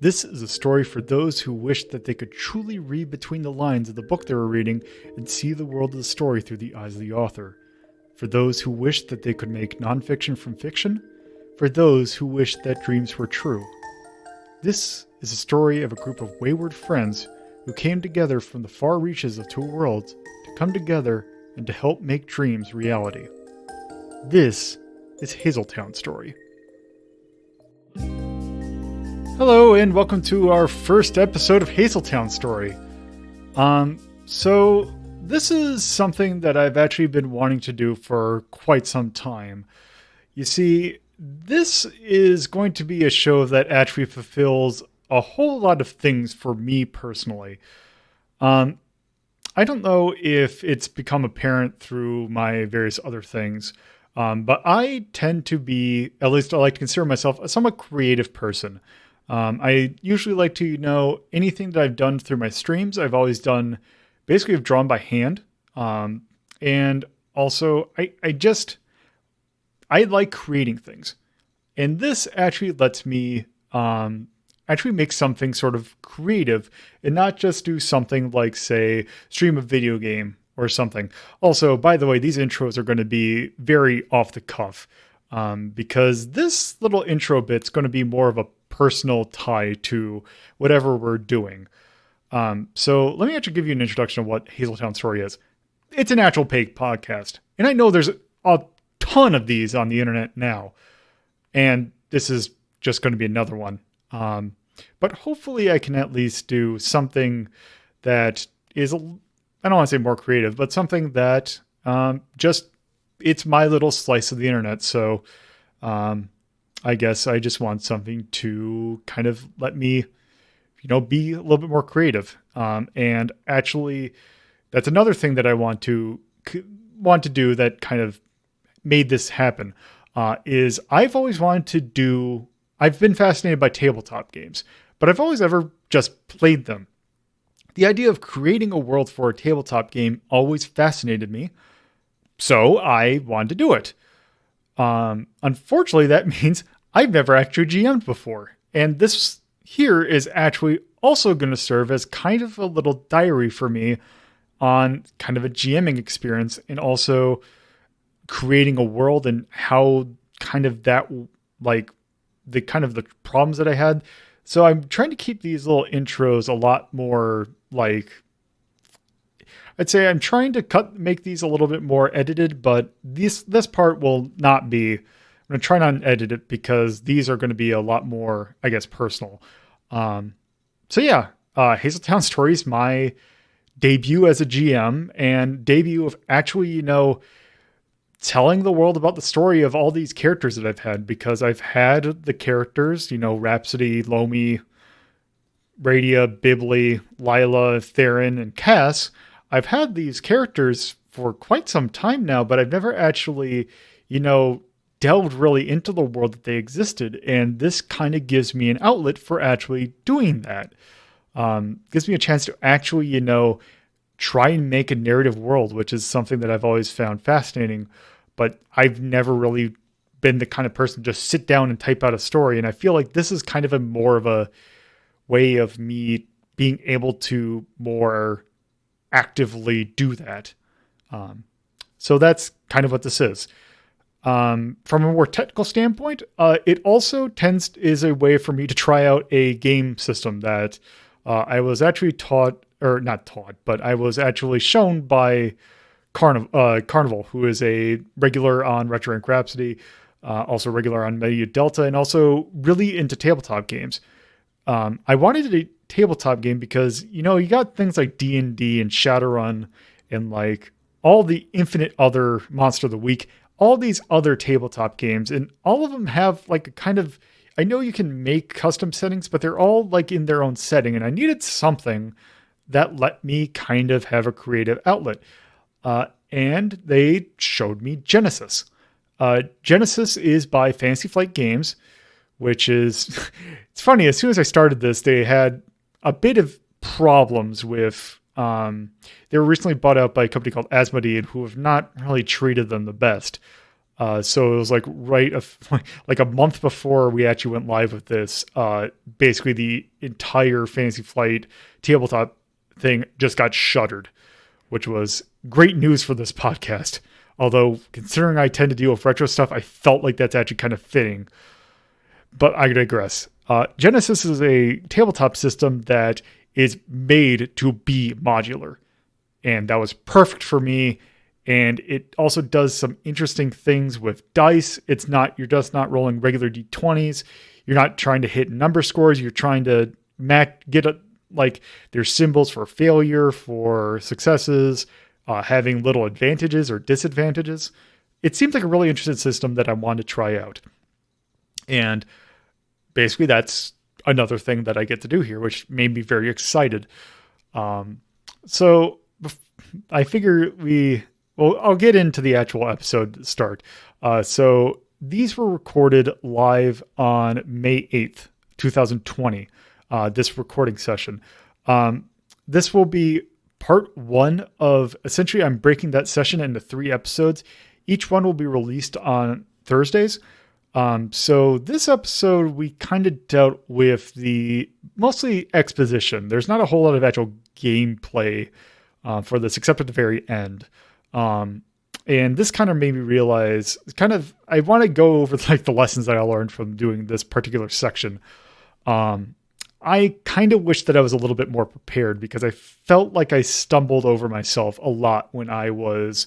This is a story for those who wish that they could truly read between the lines of the book they were reading and see the world of the story through the eyes of the author. For those who wish that they could make nonfiction from fiction. For those who wish that dreams were true. This is a story of a group of wayward friends who came together from the far reaches of two worlds to come together and to help make dreams reality. This is Hazeltown Story. Hello and welcome to our first episode of Hazeltown Story. So this is something that I've actually been wanting to do for quite some time. You see, this is going to be a show that actually fulfills a whole lot of things for me personally. I don't know if it's become apparent through my various other things, but I tend to be, at least I like to consider myself, a somewhat creative person. I usually like to, anything that I've done through my streams, I've always done, basically I've drawn by hand. And also I like creating things. And this actually lets me actually make something sort of creative and not just do something like, say, stream a video game or something. Also, by the way, these intros are going to be very off the cuff because this little intro bit's going to be more of a personal tie to whatever we're doing. So let me actually give you an introduction of what Hazeltown Story is. It's an actual paid podcast. And I know there's a ton of these on the internet now. And this is just going to be another one. But hopefully I can at least do something that is, I don't want to say more creative, but something that it's my little slice of the internet. So I guess I just want something to kind of let me, be a little bit more creative. And actually, that's another thing that I want to do that kind of made this happen. Is I've always wanted to I've been fascinated by tabletop games, but I've always ever just played them. The idea of creating a world for a tabletop game always fascinated me, so I wanted to do it. Unfortunately, that means I've never actually GM'd before, and this here is actually also going to serve as kind of a little diary for me on kind of a GMing experience and also creating a world and how kind of that, like, the kind of the problems that I had. So I'm trying to keep these little intros a lot more like, I'd say I'm trying to make these a little bit more edited, but this part will not be. I'm going to try not to edit it because these are going to be a lot more, I guess, personal. So yeah, Hazeltown Story is my debut as a GM and debut of actually, telling the world about the story of all these characters that I've had, because I've had the characters, Rhapsody, Lomi, Radia, Bibli, Lyla, Theron, and Cass. I've had these characters for quite some time now, but I've never actually, delved really into the world that they existed. And this kind of gives me an outlet for actually doing that. Gives me a chance to actually, try and make a narrative world, which is something that I've always found fascinating, but I've never really been the kind of person to just sit down and type out a story. And I feel like this is kind of more of a way of me being able to more actively do that. So that's kind of what this is. From a more technical standpoint, it also is a way for me to try out a game system that I was actually I was actually shown by Carnival, who is a regular on Retro Rank Rhapsody, also regular on Media Delta, and also really into tabletop games. I wanted a tabletop game because, you got things like D&D and Shadowrun and like all the infinite other Monster of the Week, all these other tabletop games, and all of them have like a kind of, I know you can make custom settings, but they're all like in their own setting, and I needed something that let me kind of have a creative outlet. And they showed me Genesis. Genesis is by Fantasy Flight Games, which is, it's funny, as soon as I started this, they had a bit of problems with, they were recently bought out by a company called Asmodee, who have not really treated them the best. So it was like like a month before we actually went live with this. Basically, the entire Fantasy Flight tabletop thing just got shuttered, which was great news for this podcast. Although, considering I tend to deal with retro stuff, I felt like that's actually kind of fitting. But I digress. Genesis is a tabletop system that is made to be modular. And that was perfect for me. And it also does some interesting things with dice. You're just not rolling regular D20s. You're not trying to hit number scores. You're trying to there's symbols for failure, for successes, having little advantages or disadvantages. It seems like a really interesting system that I wanted to try out. And basically that's another thing that I get to do here, which made me very excited. So I figure I'll get into the actual episode start. So these were recorded live on May 8th, 2020, this recording session. This will be part one of, essentially I'm breaking that session into 3 episodes. Each one will be released on Thursdays. So this episode, we kind of dealt with the mostly exposition. There's not a whole lot of actual gameplay for this, except at the very end. And this kind of made me realize I want to go over like the lessons that I learned from doing this particular section. I kind of wish that I was a little bit more prepared because I felt like I stumbled over myself a lot when I was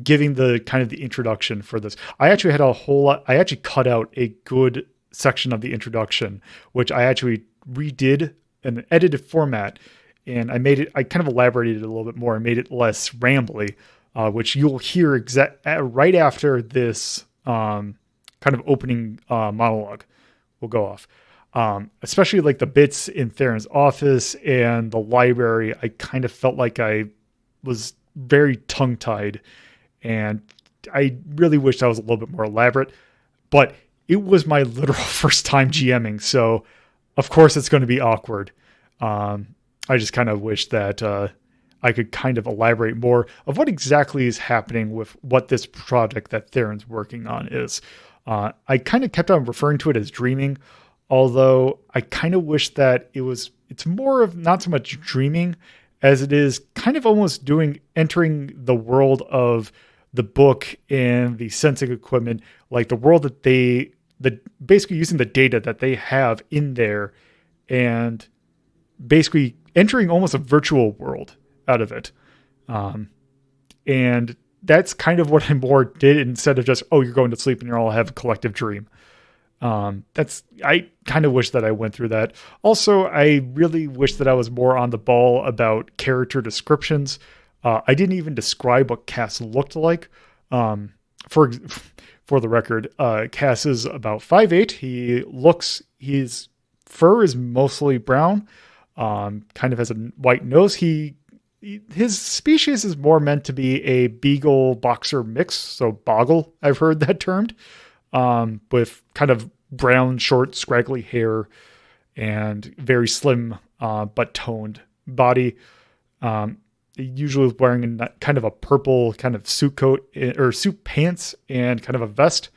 giving the kind of the introduction for this. I actually had I actually cut out a good section of the introduction, which I actually redid in an edited format. And I kind of elaborated it a little bit more and made it less rambly, which you'll hear right after this kind of opening monologue will go off. Especially like the bits in Theron's office and the library, I kind of felt like I was very tongue-tied, and I really wished I was a little bit more elaborate, but it was my literal first time GMing, so of course it's going to be awkward. I just kind of wish that I could kind of elaborate more of what exactly is happening with what this project that Theron's working on is. I kind of kept on referring to it as dreaming, although I kind of wish that it's more of not so much dreaming as it is kind of almost entering the world of the book and the sensing equipment, like the world that basically using the data that they have in there and basically entering almost a virtual world out of it. And that's kind of what I more did instead of just, you're going to sleep and you're all have a collective dream. I kind of wish that I went through that. Also, I really wish that I was more on the ball about character descriptions. I didn't even describe what Cass looked like. For the record, Cass is about 5'8". His fur is mostly brown. Kind of has a white nose. His species is more meant to be a beagle boxer mix. So boggle, I've heard that termed. With kind of brown, short, scraggly hair and very slim, but toned body. Usually wearing kind of a purple kind of suit coat or suit pants and kind of a vest.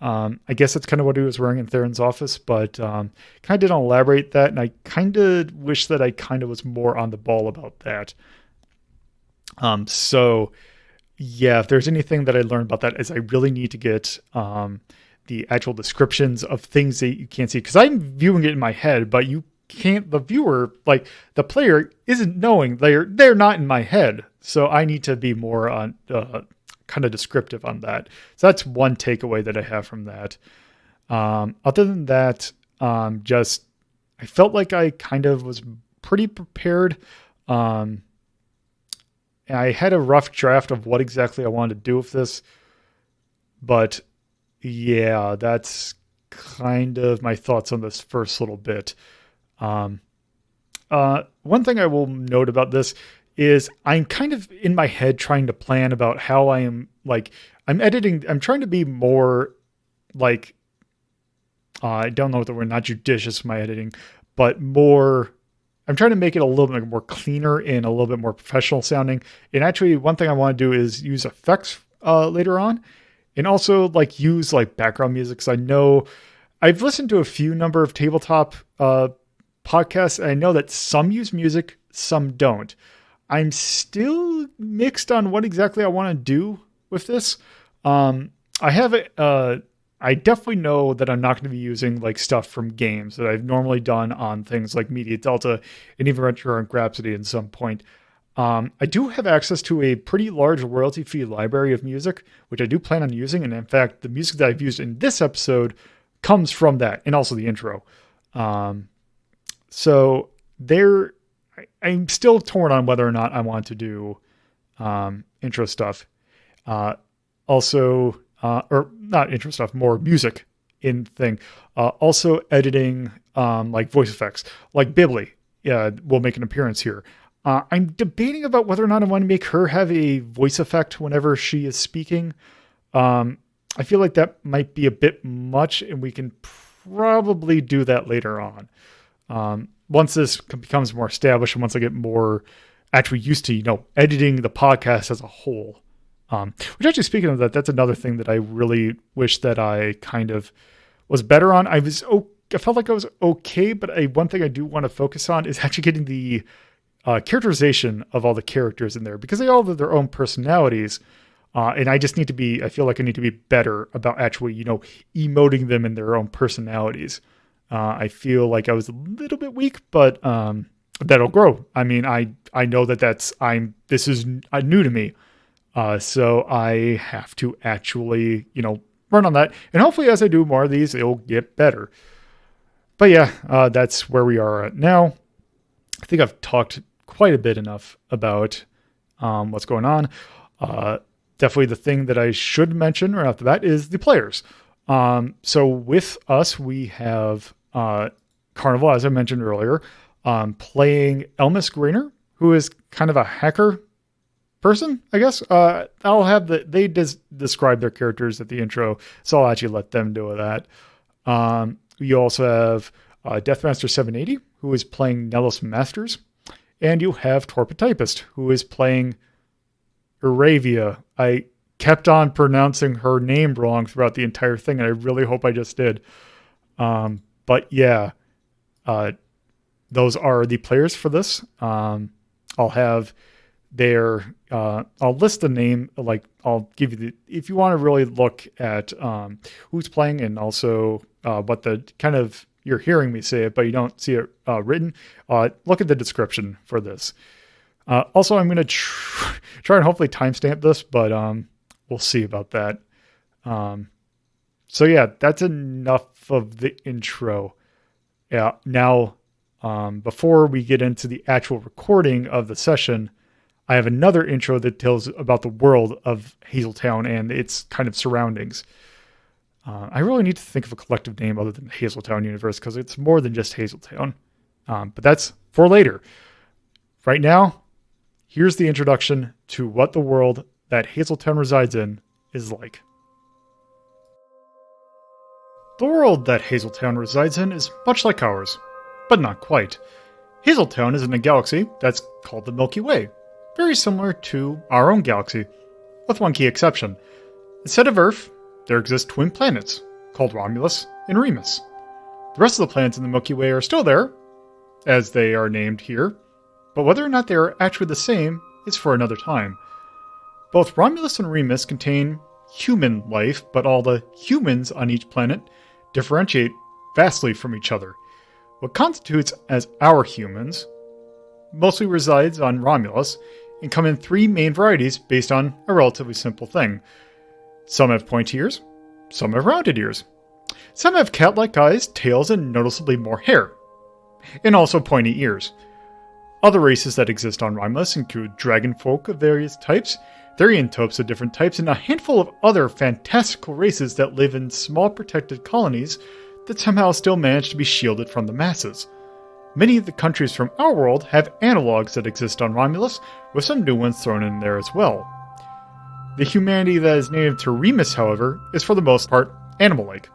I guess that's kind of what he was wearing in Theron's office, but kind of didn't elaborate that. And I kind of wish that I kind of was more on the ball about that. So yeah, if there's anything that I learned about that is I really need to get the actual descriptions of things that you can't see, because I'm viewing it in my head, but you can't, the viewer, like the player isn't knowing they're not in my head. So I need to be more on kind of descriptive on that. So that's one takeaway that I have from that. Other than that, I felt like I kind of was pretty prepared. I had a rough draft of what exactly I wanted to do with this, but yeah, that's kind of my thoughts on this first little bit. One thing I will note about this is I'm kind of in my head trying to plan about how I'm editing. I'm trying to be more like, I don't know what the word, not judicious with my editing, but more, I'm trying to make it a little bit more cleaner and a little bit more professional sounding. And actually one thing I want to do is use effects later on. and also like use like background music. Cause I know I've listened to a few number of tabletop podcasts. And I know that some use music, some don't. I'm still mixed on what exactly I want to do with this. I have it. I definitely know that I'm not going to be using like stuff from games that I've normally done on things like Media Delta and even Retro and Grapsody at some point. I do have access to a pretty large royalty-free library of music, which I do plan on using. And in fact, the music that I've used in this episode comes from that, and also the intro. So I'm still torn on whether or not I want to do intro stuff. Or not intro stuff, more music in thing. Also editing like voice effects, like Bibli will make an appearance here. I'm debating about whether or not I want to make her have a voice effect whenever she is speaking. I feel like that might be a bit much, and we can probably do that later on. Once this becomes more established and once I get more actually used to, editing the podcast as a whole. Which actually, speaking of that, that's another thing that I really wish that I kind of was better on. I felt like I was okay, but one thing I do want to focus on is actually getting the characterization of all the characters in there, because they all have their own personalities. And I just I feel like I need to be better about actually, emoting them in their own personalities. I feel like I was a little bit weak, but that'll grow. I mean, I know that this is new to me. So I have to actually, run on that. And hopefully as I do more of these, it'll get better. But yeah, that's where we are now. I think I've talked quite a bit enough about what's going on. Definitely the thing that I should mention right off the bat is the players. So with us, we have Carnival, as I mentioned earlier, playing Elmis Graner, who is kind of a hacker person, I guess. I'll have they describe their characters at the intro, so I'll actually let them do that. You also have Deathmaster 780, who is playing Nelos Masters, and you have TorpidTypist, who is playing Iravia. I kept on pronouncing her name wrong throughout the entire thing, and I really hope I just did. But yeah, those are the players for this. I'll have I'll list the name, like I'll give you if you want to really look at who's playing, and also what the kind of, you're hearing me say it, but you don't see it written, look at the description for this. Also, I'm going to try and hopefully timestamp this, but we'll see about that. So yeah, that's enough of the intro. Yeah. Now, before we get into the actual recording of the session, I have another intro that tells about the world of Hazeltown and its kind of surroundings. I really need to think of a collective name other than the Hazeltown universe, because it's more than just Hazeltown. But that's for later. Right now, here's the introduction to what the world that Hazeltown resides in is like. The world that Hazeltown resides in is much like ours, but not quite. Hazeltown is in a galaxy that's called the Milky Way, very similar to our own galaxy, with one key exception. Instead of Earth, there exist twin planets, called Romulus and Remus. The rest of the planets in the Milky Way are still there, as they are named here, but whether or not they are actually the same is for another time. Both Romulus and Remus contain human life, but all the humans on each planet differentiate vastly from each other. What constitutes as our humans mostly resides on Romulus and come in three main varieties based on a relatively simple thing. Some have pointy ears, some have rounded ears. Some have cat-like eyes, tails, and noticeably more hair, and also pointy ears. Other races that exist on Romulus include dragon folk of various types, therianthropes of different types, and a handful of other fantastical races that live in small protected colonies that somehow still manage to be shielded from the masses. Many of the countries from our world have analogs that exist on Romulus, with some new ones thrown in there as well. The humanity that is native to Remus, however, is for the most part animal-like.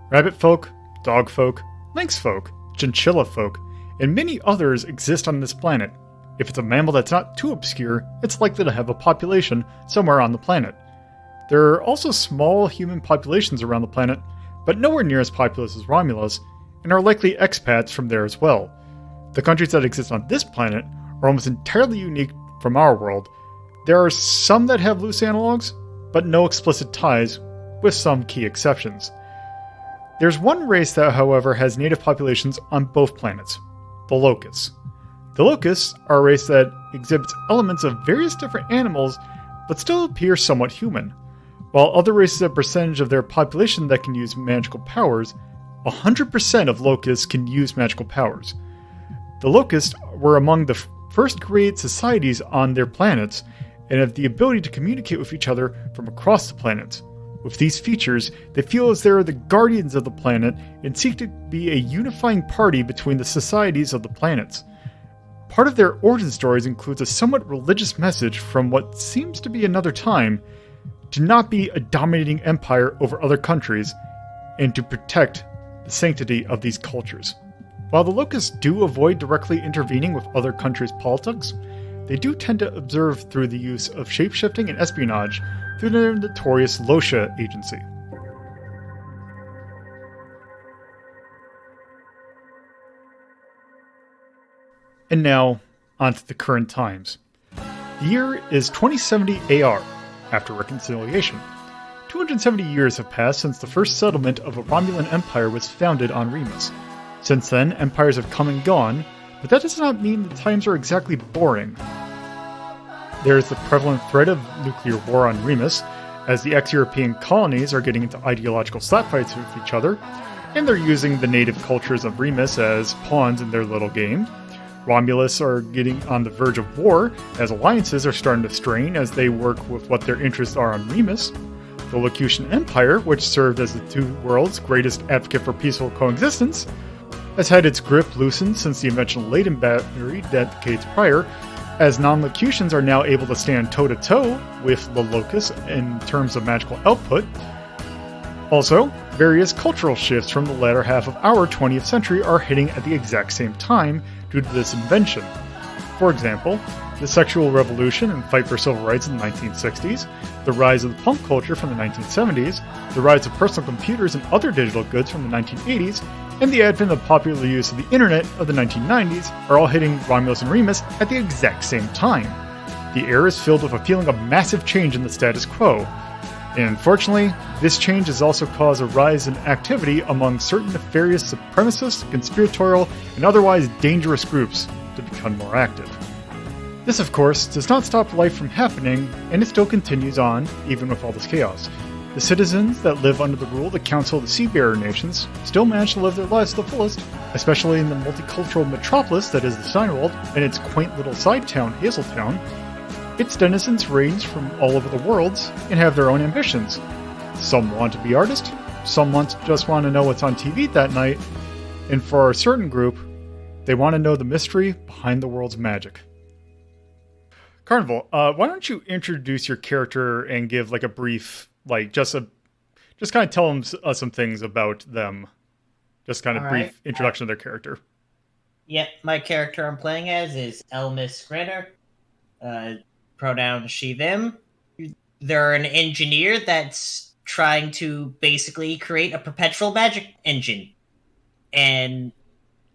Rabbit folk, dog folk, lynx folk, chinchilla folk, and many others exist on this planet. If it's a mammal that's not too obscure, it's likely to have a population somewhere on the planet. There are also small human populations around the planet, but nowhere near as populous as Romulus, and are likely expats from there as well. The countries that exist on this planet are almost entirely unique from our world. There are some that have loose analogs, but no explicit ties, with some key exceptions. There's one race that, however, has native populations on both planets, the Locusts. The Locusts are a race that exhibits elements of various different animals, but still appear somewhat human. While other races have a percentage of their population that can use magical powers, 100% of Locusts can use magical powers. The Locusts were among the first created societies on their planets, and have the ability to communicate with each other from across the planets. With these features, they feel as they are the guardians of the planet and seek to be a unifying party between the societies of the planets. Part of their origin stories includes a somewhat religious message from what seems to be another time, to not be a dominating empire over other countries, and to protect the sanctity of these cultures. While the Locusts do avoid directly intervening with other countries' politics, they do tend to observe through the use of shapeshifting and espionage through their notorious Losha agency. And now, on to the current times. The year is 2070 AR, after reconciliation. 270 years have passed since the first settlement of a Romulan empire was founded on Remus. Since then, empires have come and gone, but that does not mean the times are exactly boring. There is the prevalent threat of nuclear war on Remus, as the ex-European colonies are getting into ideological slapfights with each other, and they're using the native cultures of Remus as pawns in their little game. Romulus are getting on the verge of war, as alliances are starting to strain as they work with what their interests are on Remus. The Locutan Empire, which served as the two worlds' greatest advocate for peaceful coexistence, has had its grip loosened since the invention of laden battery decades prior, as non-Locutans are now able to stand toe-to-toe with the Locusts in terms of magical output. Also, various cultural shifts from the latter half of our 20th century are hitting at the exact same time due to this invention. For example, the sexual revolution and fight for civil rights in the 1960s, the rise of the punk culture from the 1970s, the rise of personal computers and other digital goods from the 1980s, and the advent of popular use of the internet of the 1990s are all hitting Romulus and Remus at the exact same time. The air is filled with a feeling of massive change in the status quo. And unfortunately, this change has also caused a rise in activity among certain nefarious supremacist, conspiratorial, and otherwise dangerous groups to become more active. This, of course, does not stop life from happening, and it still continues on, even with all this chaos. The citizens that live under the rule of the Council of the Seabearer Nations still manage to live their lives to the fullest, especially in the multicultural metropolis that is the Steinwald and its quaint little side town, Hazeltown. Its denizens range from all over the world and have their own ambitions. Some want to be artists, some just want to know what's on TV that night, and for a certain group, they want to know the mystery behind the world's magic. Carnival, why don't you introduce your character and give like a brief, just kind of tell them some things about them. Just kind of All brief right. introduction of their character. Yep, my character I'm playing as is Elmis Graner. Pronoun she, them. They're an engineer that's trying to basically create a perpetual magic engine. And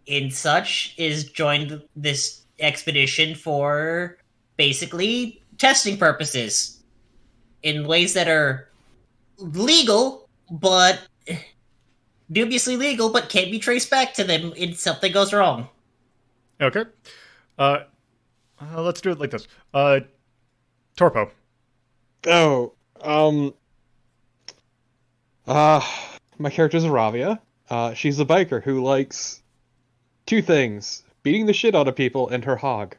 in such is joined this expedition for basically testing purposes in ways that are legal, but dubiously legal, but can't be traced back to them if something goes wrong. Okay. Let's do it like this. Torpo. My character's Iravia. She's a biker who likes two things: beating the shit out of people and her hog.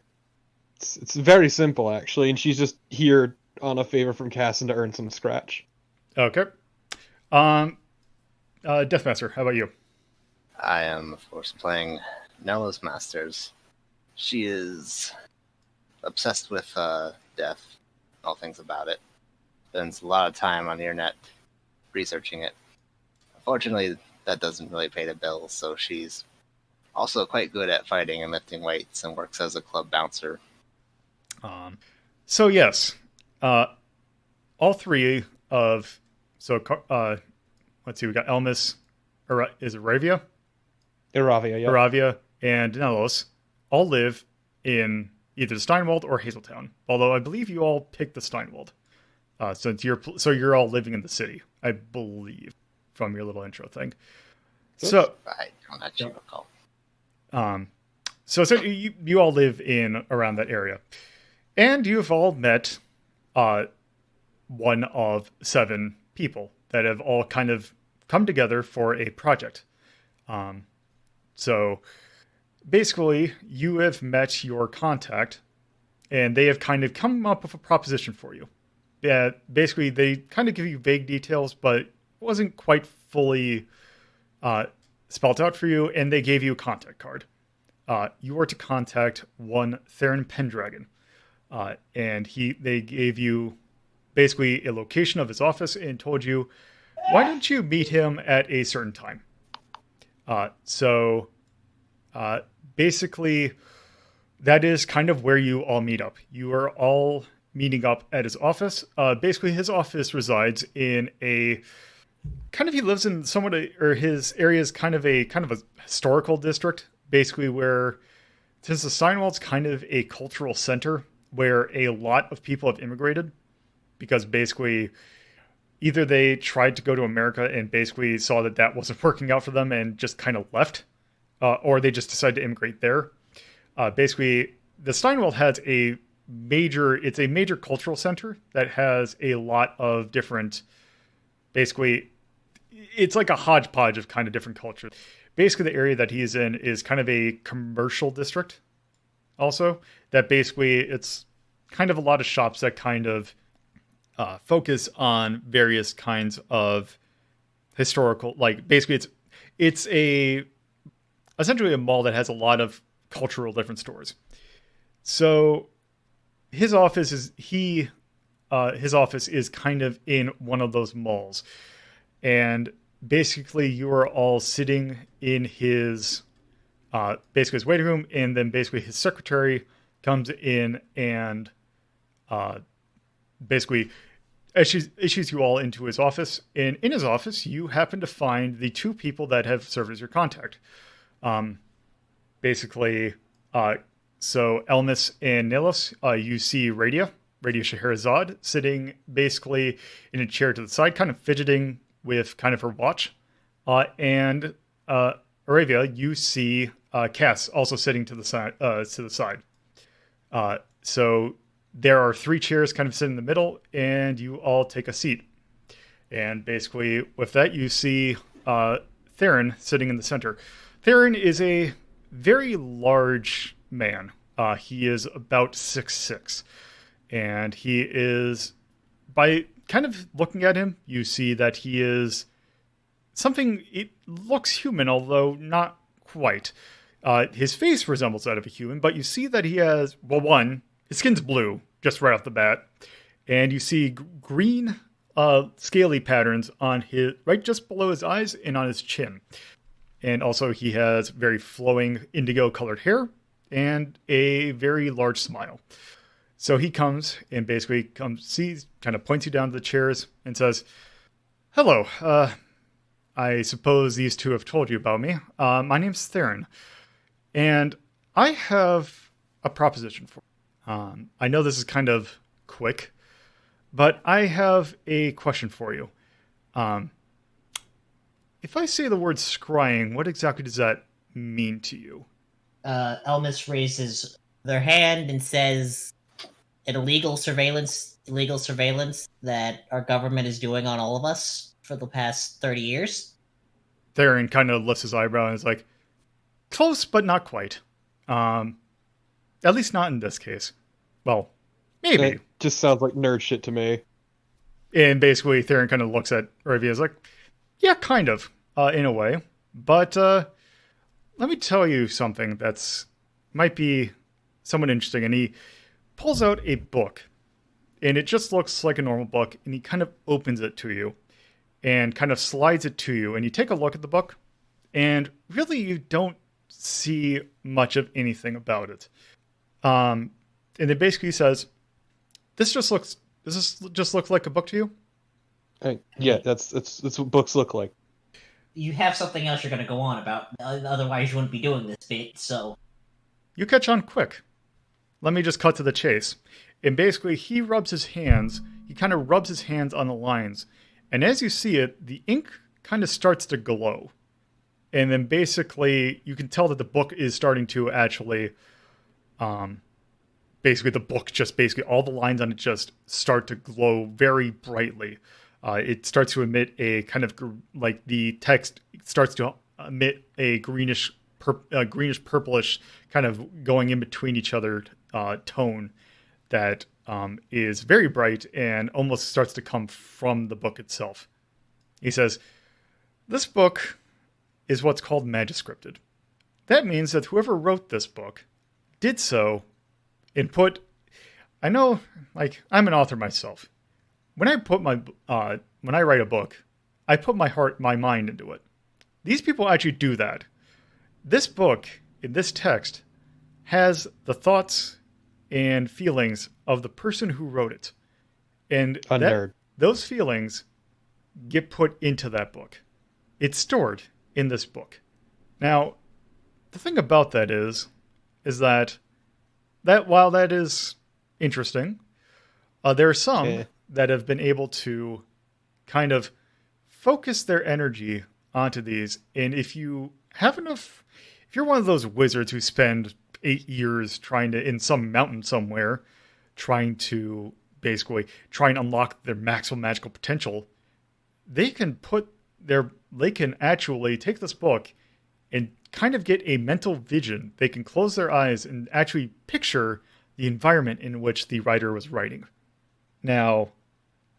It's very simple, actually, and she's just here on a favor from Casson to earn some scratch. Okay. Deathmaster, how about you? I am, of course, playing Nelos Masters. She is obsessed with death, all things about it. Spends a lot of time on the internet researching it. Unfortunately, that doesn't really pay the bills, so she's also quite good at fighting and lifting weights and works as a club bouncer. So yes, all three of, let's see, we got Elmis, is it Iravia? Iravia, yeah. Iravia and Nelos all live in either Steinwald or Hazeltown. Although I believe you all picked the Steinwald, since you're all living in the city, I believe, from your little intro thing. So I don't actually recall. So you all live in around that area, and you've all met one of 7 people that have all kind of come together for a project. So basically, you have met your contact, and they have kind of come up with a proposition for you. That basically they kind of give you vague details, but it wasn't quite fully spelled out for you, and they gave you a contact card. You were to contact one Theron Pendragon, and they gave you basically a location of his office and told you, why don't you meet him at a certain time? Basically, that is kind of where you all meet up. You are all meeting up at his office. Basically, his office resides in he lives in his area is kind of a historical district, basically where, since the Steinwald's kind of a cultural center where a lot of people have immigrated, because basically either they tried to go to America and basically saw that wasn't working out for them and just kind of left, or they just decided to immigrate there. Basically, the Steinwald has a major cultural center that has a lot of different, basically, it's like a hodgepodge of kind of different cultures. Basically, the area that he's in is kind of a commercial district also, that basically it's kind of a lot of shops that kind of focus on various kinds of historical, like basically it's essentially a mall that has a lot of cultural different stores. So his office is kind of in one of those malls, and basically you are all sitting in his basically his waiting room, and then basically his secretary comes in and basically issues you all into his office. And in his office, you happen to find the 2 people that have served as your contact. So Elmis and Nelos, you see Radia Scheherazade, sitting basically in a chair to the side, kind of fidgeting with kind of her watch. And Iravia, you see Cass also sitting to the side. So there are 3 chairs kind of sitting in the middle, and you all take a seat. And basically, with that, you see Theron sitting in the center. Theron is a very large man. He is about 6'6", and he is, by kind of looking at him, you see that he is it looks human, although not quite. His face resembles that of a human, but you see that he has, his skin's blue, just right off the bat, and you see green scaly patterns on right just below his eyes and on his chin. And also he has very flowing indigo colored hair and a very large smile. So he comes and basically kind of points you down to the chairs and says, "Hello, I suppose these 2 have told you about me. My name's Theron, and I have a proposition for you. I know this is kind of quick, but I have a question for you. If I say the word scrying, what exactly does that mean to you?" Elmis raises their hand and says, "An illegal surveillance that our government is doing on all of us for the past 30 years. Theron kind of lifts his eyebrow and is like, "Close, but not quite. At least not in this case. Well, maybe." It just sounds like nerd shit to me. And basically, Theron kind of looks at Iravia and is like, "Yeah, kind of, in a way. But let me tell you something that's might be somewhat interesting." And he pulls out a book, and it just looks like a normal book, and he kind of opens it to you and kind of slides it to you, and you take a look at the book, and really you don't see much of anything about it. And it basically says, Does this just look like a book to you?" Yeah, that's what books look like. You have something else you're going to go on about. Otherwise, you wouldn't be doing this bit. So You catch on quick. Let me just cut to the chase. And basically, he rubs his hands. He kind of rubs his hands on the lines. And as you see it, the ink kind of starts to glow. And then basically, you can tell that the book is starting to actually, basically the book just basically, all the lines on it just start to glow very brightly. It starts to emit a kind of, like the text starts to emit a greenish purplish kind of going in between each other tone that is very bright and almost starts to come from the book itself. He says, "This book is what's called manuscripted. That means that whoever wrote this book did so and put, I know, like, I'm an author myself. When I write a book, I put my heart, my mind into it. These people actually do that. This book, in this text, has the thoughts and feelings of the person who wrote it. And those feelings get put into that book. It's stored in this book. Now, the thing about that is that while that is interesting, there are some that have been able to kind of focus their energy onto these. And if you have enough, if you're one of those wizards who spend 8 years trying to, in some mountain somewhere, trying to basically try and unlock their maximum magical potential, they can actually take this book and kind of get a mental vision. They can close their eyes and actually picture the environment in which the writer was writing. Now,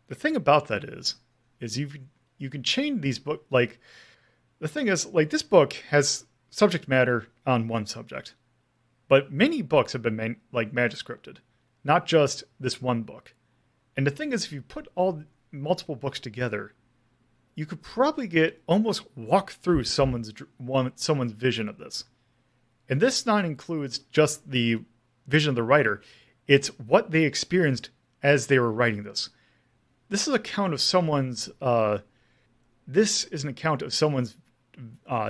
the thing about that is you can chain these books. Like, the thing is, like, this book has subject matter on one subject, but many books have been manuscripted, not just this one book. And the thing is, if you put multiple books together, you could probably walk through someone's vision of this. And this not includes just the vision of the writer. It's what they experienced as they were writing this. This is an account of someone's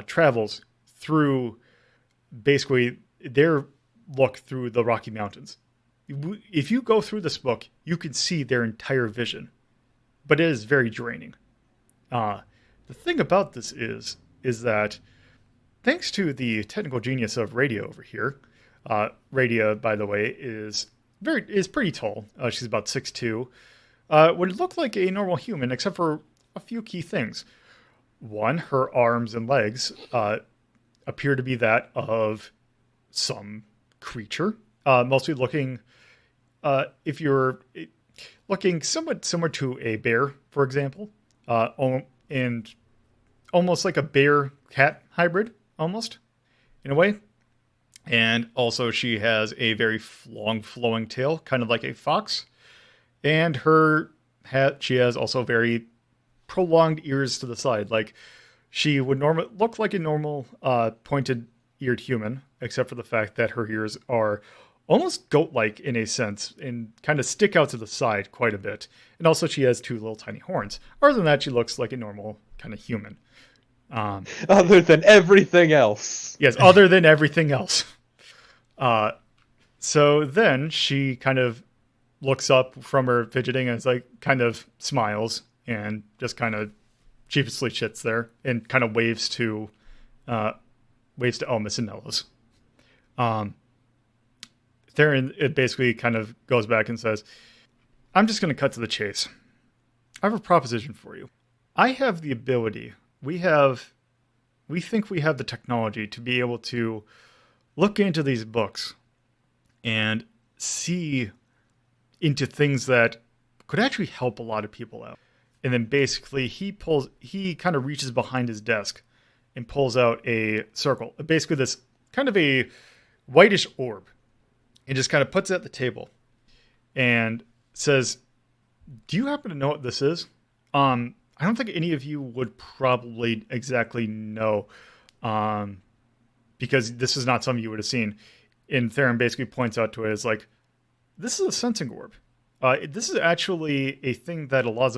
travels through basically their look through the Rocky Mountains. If you go through this book, you can see their entire vision, but it is very draining. The thing about this is that thanks to the technical genius of Radio over here, Radio, by the way, is pretty tall. She's about 6'2". Would look like a normal human, except for a few key things. One, her arms and legs appear to be that of some creature, mostly looking, if you're looking somewhat similar to a bear, for example, and almost like a bear-cat hybrid, almost, in a way. And also she has a very long flowing tail, kind of like a fox. And she has also very prolonged ears to the side. Like, she would look like a normal pointed-eared human, except for the fact that her ears are almost goat-like in a sense and kind of stick out to the side quite a bit. And also she has 2 little tiny horns. Other than that, she looks like a normal kind of human. Other than everything else. Yes, other than everything else. So then she kind of looks up from her fidgeting and is like, kind of smiles and just kind of sheepishly sits there and kind of waves to Elmis and Nelos. Theron, it basically kind of goes back and says, "I'm just going to cut to the chase. I have a proposition for you. I have the ability, we think we have the technology to be able to look into these books and see into things that could actually help a lot of people out." And then basically he kind of reaches behind his desk and pulls out a circle, basically this kind of a whitish orb, and just kind of puts it at the table and says, "Do you happen to know what this is?" I don't think any of you would probably exactly know, because this is not something you would have seen. And Theron basically points out to it as like, "This is a sensing orb. This is actually a thing that allows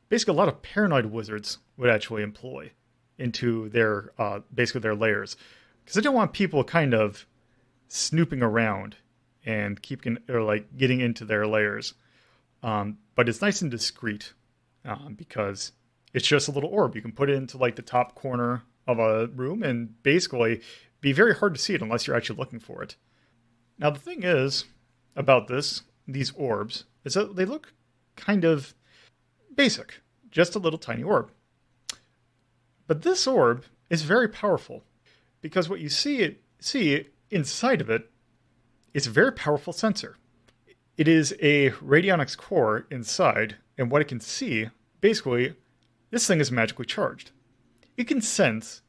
basically a lot of paranoid wizards would actually employ into their basically their lairs, because they don't want people kind of snooping around and getting into their lairs. But it's nice and discreet because it's just a little orb. You can put it into like the top corner of a room and basically be very hard to see it unless you're actually looking for it. Now the thing is about these orbs is that they look kind of basic, just a little tiny orb. But this orb is very powerful because what you see inside of it is a very powerful sensor. It is a radionics core inside, and what it can see, basically, this thing is magically charged. It can sense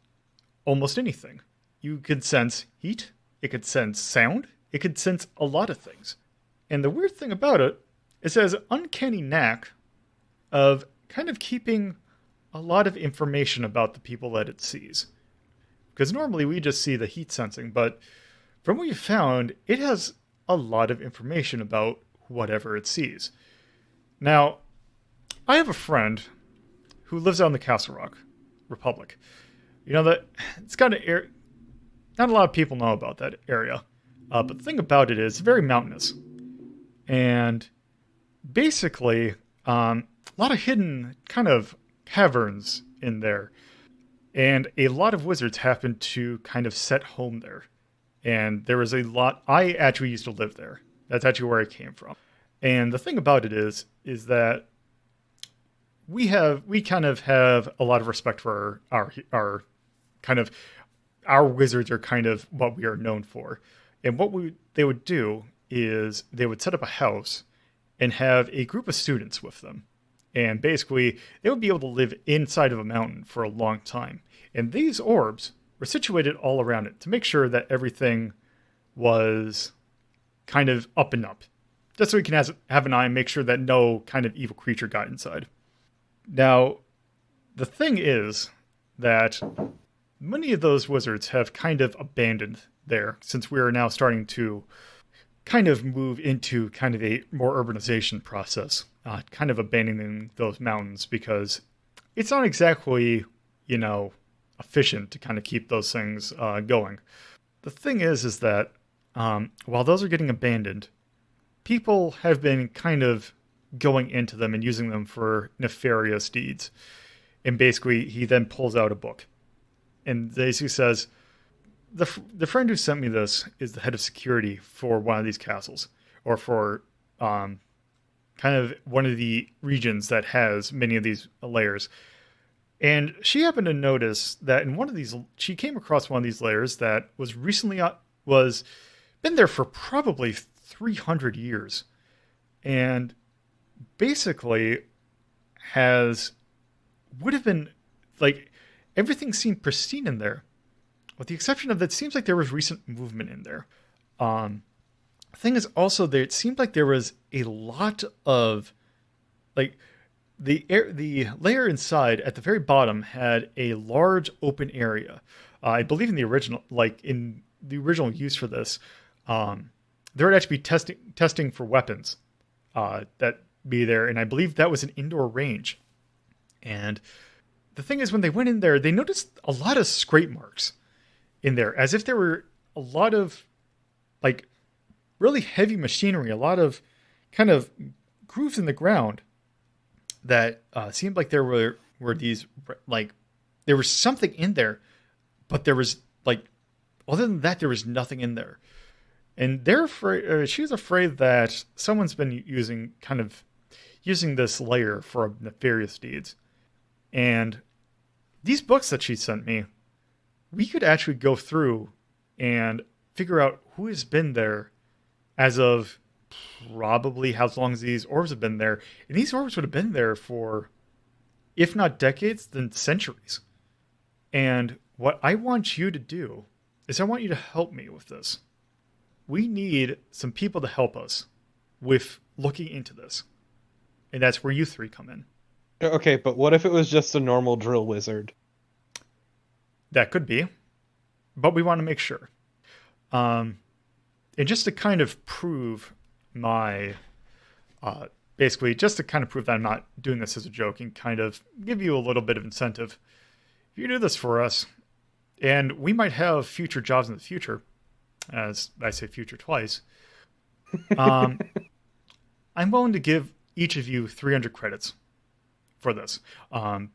almost anything. You can sense heat, it could sense sound, it could sense a lot of things. And the weird thing about it is it has an uncanny knack of kind of keeping a lot of information about the people that it sees. Because normally we just see the heat sensing, but from what you found, it has a lot of information about whatever it sees. Now, I have a friend who lives out in the Castle Rock Republic. You know that it's got an area. Not a lot of people know about that area, but the thing about it is it's very mountainous, and basically a lot of hidden kind of caverns in there, and a lot of wizards happen to kind of set home there. And there was a lot. I actually used to live there. That's actually where I came from. And the thing about it is that we kind of have a lot of respect for our kind of, our wizards are kind of what we are known for. And what they would do is they would set up a house and have a group of students with them. And basically, they would be able to live inside of a mountain for a long time. And these orbs were situated all around it to make sure that everything was kind of up and up. Just so we can have an eye and make sure that no kind of evil creature got inside. Now, the thing is that many of those wizards have kind of abandoned there, since we are now starting to kind of move into kind of a more urbanization process, kind of abandoning those mountains because it's not exactly, efficient to kind of keep those things going. The thing is that while those are getting abandoned, people have been kind of going into them and using them for nefarious deeds. And basically, he then pulls out a book. And basically says, the friend who sent me this is the head of security for one of these castles, or for kind of one of the regions that has many of these layers. And she happened to notice that in one of these, she came across one of these layers that was recently been there for probably 300 years, and basically would have been like, everything seemed pristine in there, with the exception of that it seems like there was recent movement in there. The thing is also that it seemed like there was a lot of, like, the layer inside at the very bottom had a large open area. I believe in the original use for this, there would actually be testing for weapons that be there, and I believe that was an indoor range. And the thing is, when they went in there, they noticed a lot of scrape marks in there, as if there were a lot of, like, really heavy machinery, a lot of kind of grooves in the ground that seemed like there were these, like, there was something in there, but there was, like, other than that, there was nothing in there. And she was afraid that someone's been using this layer for nefarious deeds. And these books that she sent me, we could actually go through and figure out who has been there as of probably how long these orbs have been there. And these orbs would have been there for, if not decades, then centuries. And what I want you to do is I want you to help me with this. We need some people to help us with looking into this. And that's where you three come in. Okay, but what if it was just a normal drill wizard? That could be. But we want to make sure. And just to kind of prove my basically, just to kind of prove that I'm not doing this as a joke and kind of give you a little bit of incentive, if you do this for us, and we might have future jobs in the future, as I say future twice, I'm willing to give each of you 300 credits for this. On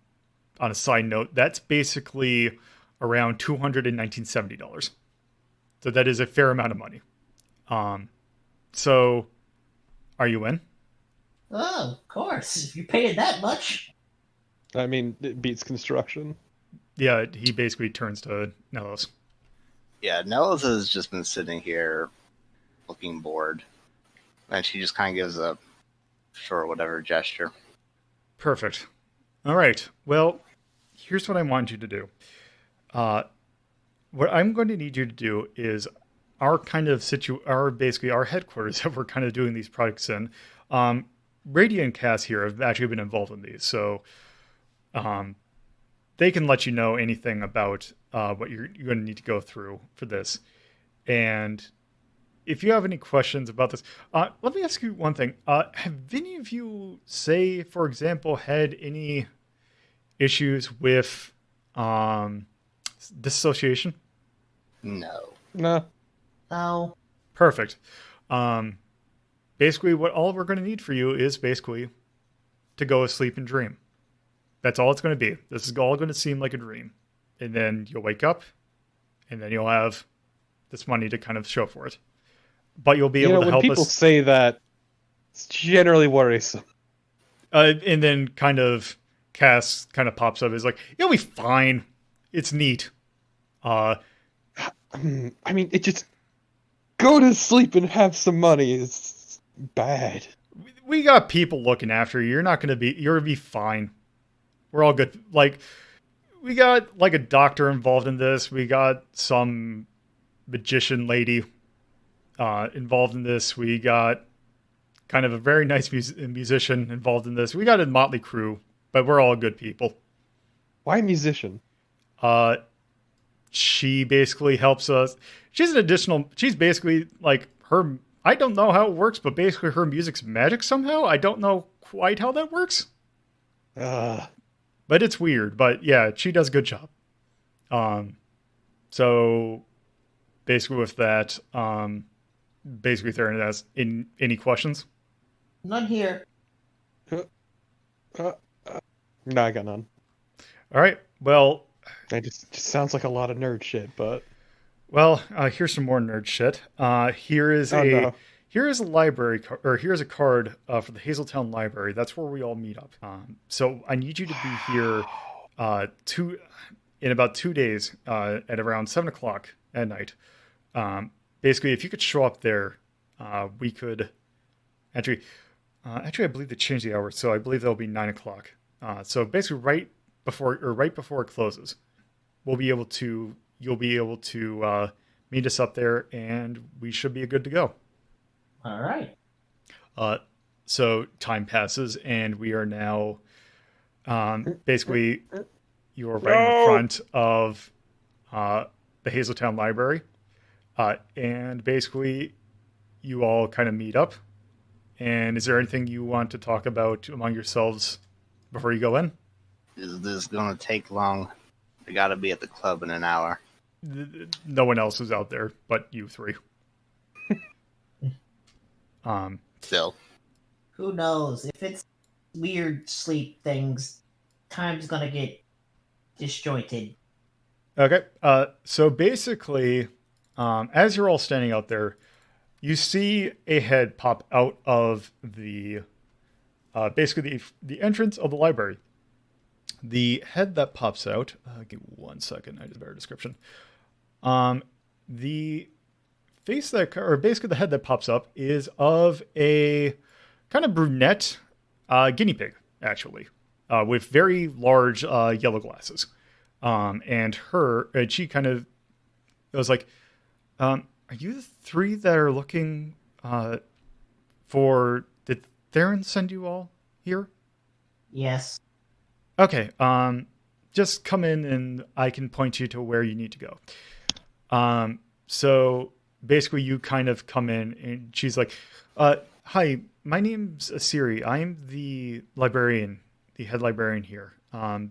a side note, that's basically around $219.70. So that is a fair amount of money. So, are you in? Oh, of course. If you paid it that much. I mean, it beats construction. Yeah, he basically turns to Nelos. Yeah, Nelos has just been sitting here looking bored. And she just kind of gives a sure whatever gesture. Perfect. All right. Well, here's what I want you to do. What I'm going to need you to do is our kind of basically our headquarters that we're kind of doing these projects in. Radiant Cast here have actually been involved in these, so they can let you know anything about what you're going to need to go through for this. And if you have any questions about this, let me ask you one thing. Have any of you, say, for example, had any issues with dissociation? No. No. No. Perfect. Basically, what all we're going to need for you is basically to go asleep and dream. That's all it's going to be. This is all going to seem like a dream. And then you'll wake up, and then you'll have this money to kind of show for it. But you'll be able to help us. When people say that, it's generally worrisome. And then kind of Cass kind of pops up. Is like, you'll be fine. It's neat. I mean, it just go to sleep and have some money is bad. We got people looking after you. You're gonna be fine. We're all good. Like, we got like a doctor involved in this. We got some magician lady involved in this. We got kind of a very nice musician involved in this. We got a motley crew, but we're all good people. Why musician? She basically helps us. She's basically like her. I don't know how it works, but basically her music's magic somehow. I don't know quite how that works. But it's weird. But yeah, she does a good job. So basically with that, basically Theron has any questions? None here. No, I got none. All right. Well, It just sounds like a lot of nerd shit, but here's some more nerd shit. Here's a library or here's a card for the Hazeltown Library. That's where we all meet up. So I need you to be here in about 2 days at around 7:00 at night. Basically, if you could show up there, we could actually. I believe they changed the hours, so I believe that'll be 9:00. So basically, right before it closes, you'll be able to meet us up there, and we should be good to go. All right. So time passes, and we are now basically you are right in front of the Hazeltown Library, and basically you all kind of meet up. And is there anything you want to talk about among yourselves before you go in? Is this going to take long? I got to be at the club in an hour. No one else is out there but you three. Still. Who knows? If it's weird sleep things, time's gonna get disjointed. Okay. So basically, as you're all standing out there, you see a head pop out of the basically the entrance of the library. The head that pops out. Give me 1 second. I just better description. The face or basically the head that pops up is of a kind of brunette guinea pig, actually, with very large yellow glasses. And she kind of was like, "Are you the three that are looking for? Did Theron send you all here?" Yes. Okay. Just come in and I can point you to where you need to go. So basically you kind of come in and she's like, Hi, my name's Asiri. I'm the librarian, the head librarian here.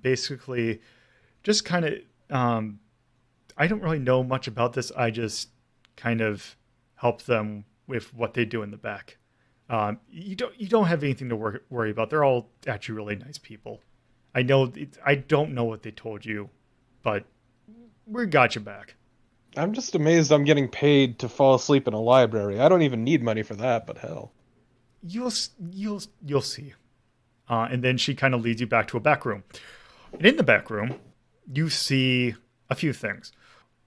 Basically, just kind of, I don't really know much about this. I just kind of help them with what they do in the back. You don't have anything to worry about. They're all actually really nice people. I don't know what they told you, but we got you back. I'm just amazed I'm getting paid to fall asleep in a library. I don't even need money for that, but hell. You'll see. And then she kind of leads you back to a back room. And in the back room, you see a few things.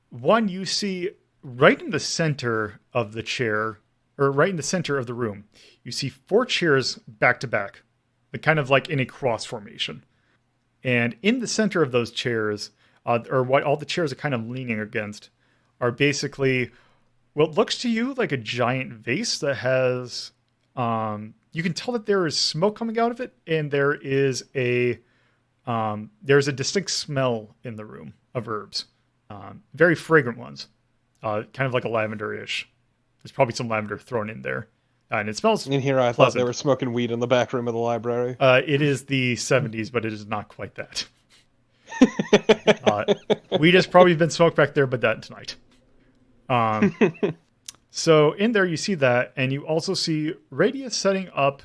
One, you see right in the center of the chair, or right in the center of the room, you see 4 chairs back to back, but kind of like in a cross formation. And in the center of those chairs, or what all the chairs are kind of leaning against, are basically what looks to you like a giant vase that has, you can tell that there is smoke coming out of it, and there's a distinct smell in the room of herbs, very fragrant ones, kind of like a lavender-ish. There's probably some lavender thrown in there, and it smells. In here, I thought they were smoking weed in the back room of the library. It is the 70s, but it is not quite that. Weed has probably been smoked back there, but not tonight. So in there, you see that, and you also see Radius setting up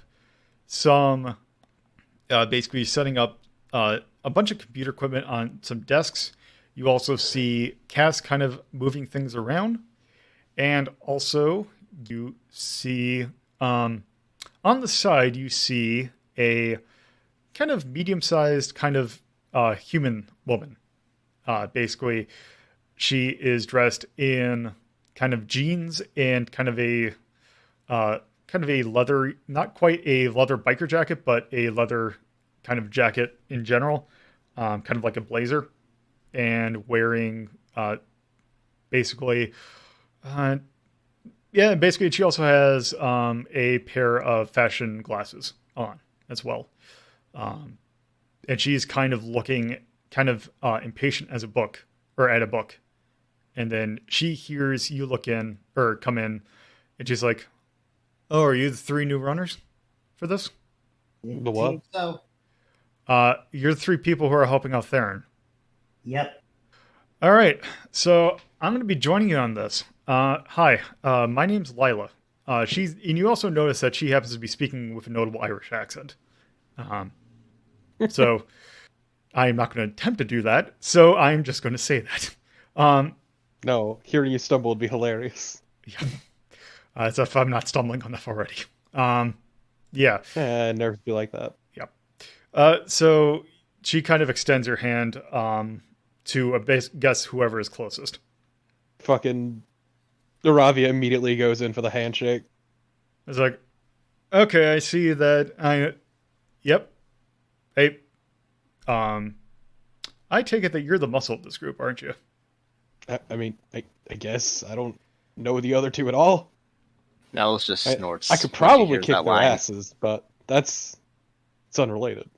basically setting up a bunch of computer equipment on some desks. You also see Cass kind of moving things around. And also, you see, on the side, you see a kind of medium-sized kind of human woman. Basically, she is dressed in kind of jeans and kind of a leather, not quite a leather biker jacket, but a leather kind of jacket in general, kind of like a blazer, and wearing basically. Basically, she also has a pair of fashion glasses on as well. And she's kind of looking kind of impatient at a book. And then she hears you come in, and she's like, "Oh, are you the 3 new runners for this?" The what? So, You're the 3 people who are helping out Theron. yep. All right, so I'm going to be joining you on this. Hi, my name's Lyla. And you also notice that she happens to be speaking with a notable Irish accent. So I'm not going to attempt to do that. So I'm just going to say that. No, hearing you stumble would be hilarious. Yeah. As if I'm not stumbling enough already. Yeah. Nerves be like that. Yep. So she kind of extends her hand to guess whoever is closest. Fucking Iravia immediately goes in for the handshake. It's like, okay, I see that. Yep. Hey, I take it that you're the muscle of this group, aren't you? I mean, I guess I don't know the other 2 at all. Nelos just snorts. I could when she probably hears kick that their line. asses, but it's unrelated.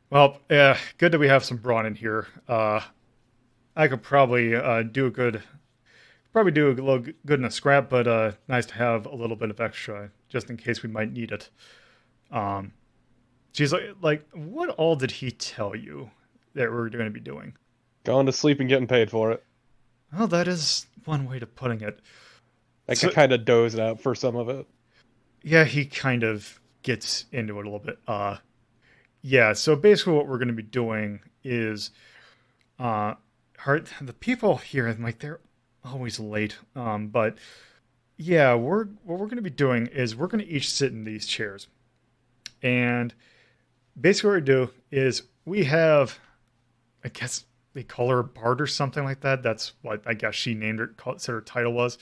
Well, yeah, good that we have some brawn in here. I could probably do a little good in a scrap, but nice to have a little bit of extra just in case we might need it. She's like, what all did he tell you that we're going to be doing? Going to sleep and getting paid for it. Well, that is one way of putting it. I kind of dozed out for some of it. Yeah, he kind of gets into it a little bit. Yeah, so basically what we're going to be doing is the people here, like, they're always late. But yeah, what we're going to be doing is we're going to each sit in these chairs. And basically what we do is we have, I guess they call her a bard or something like that. That's what I guess she named her, said her title was.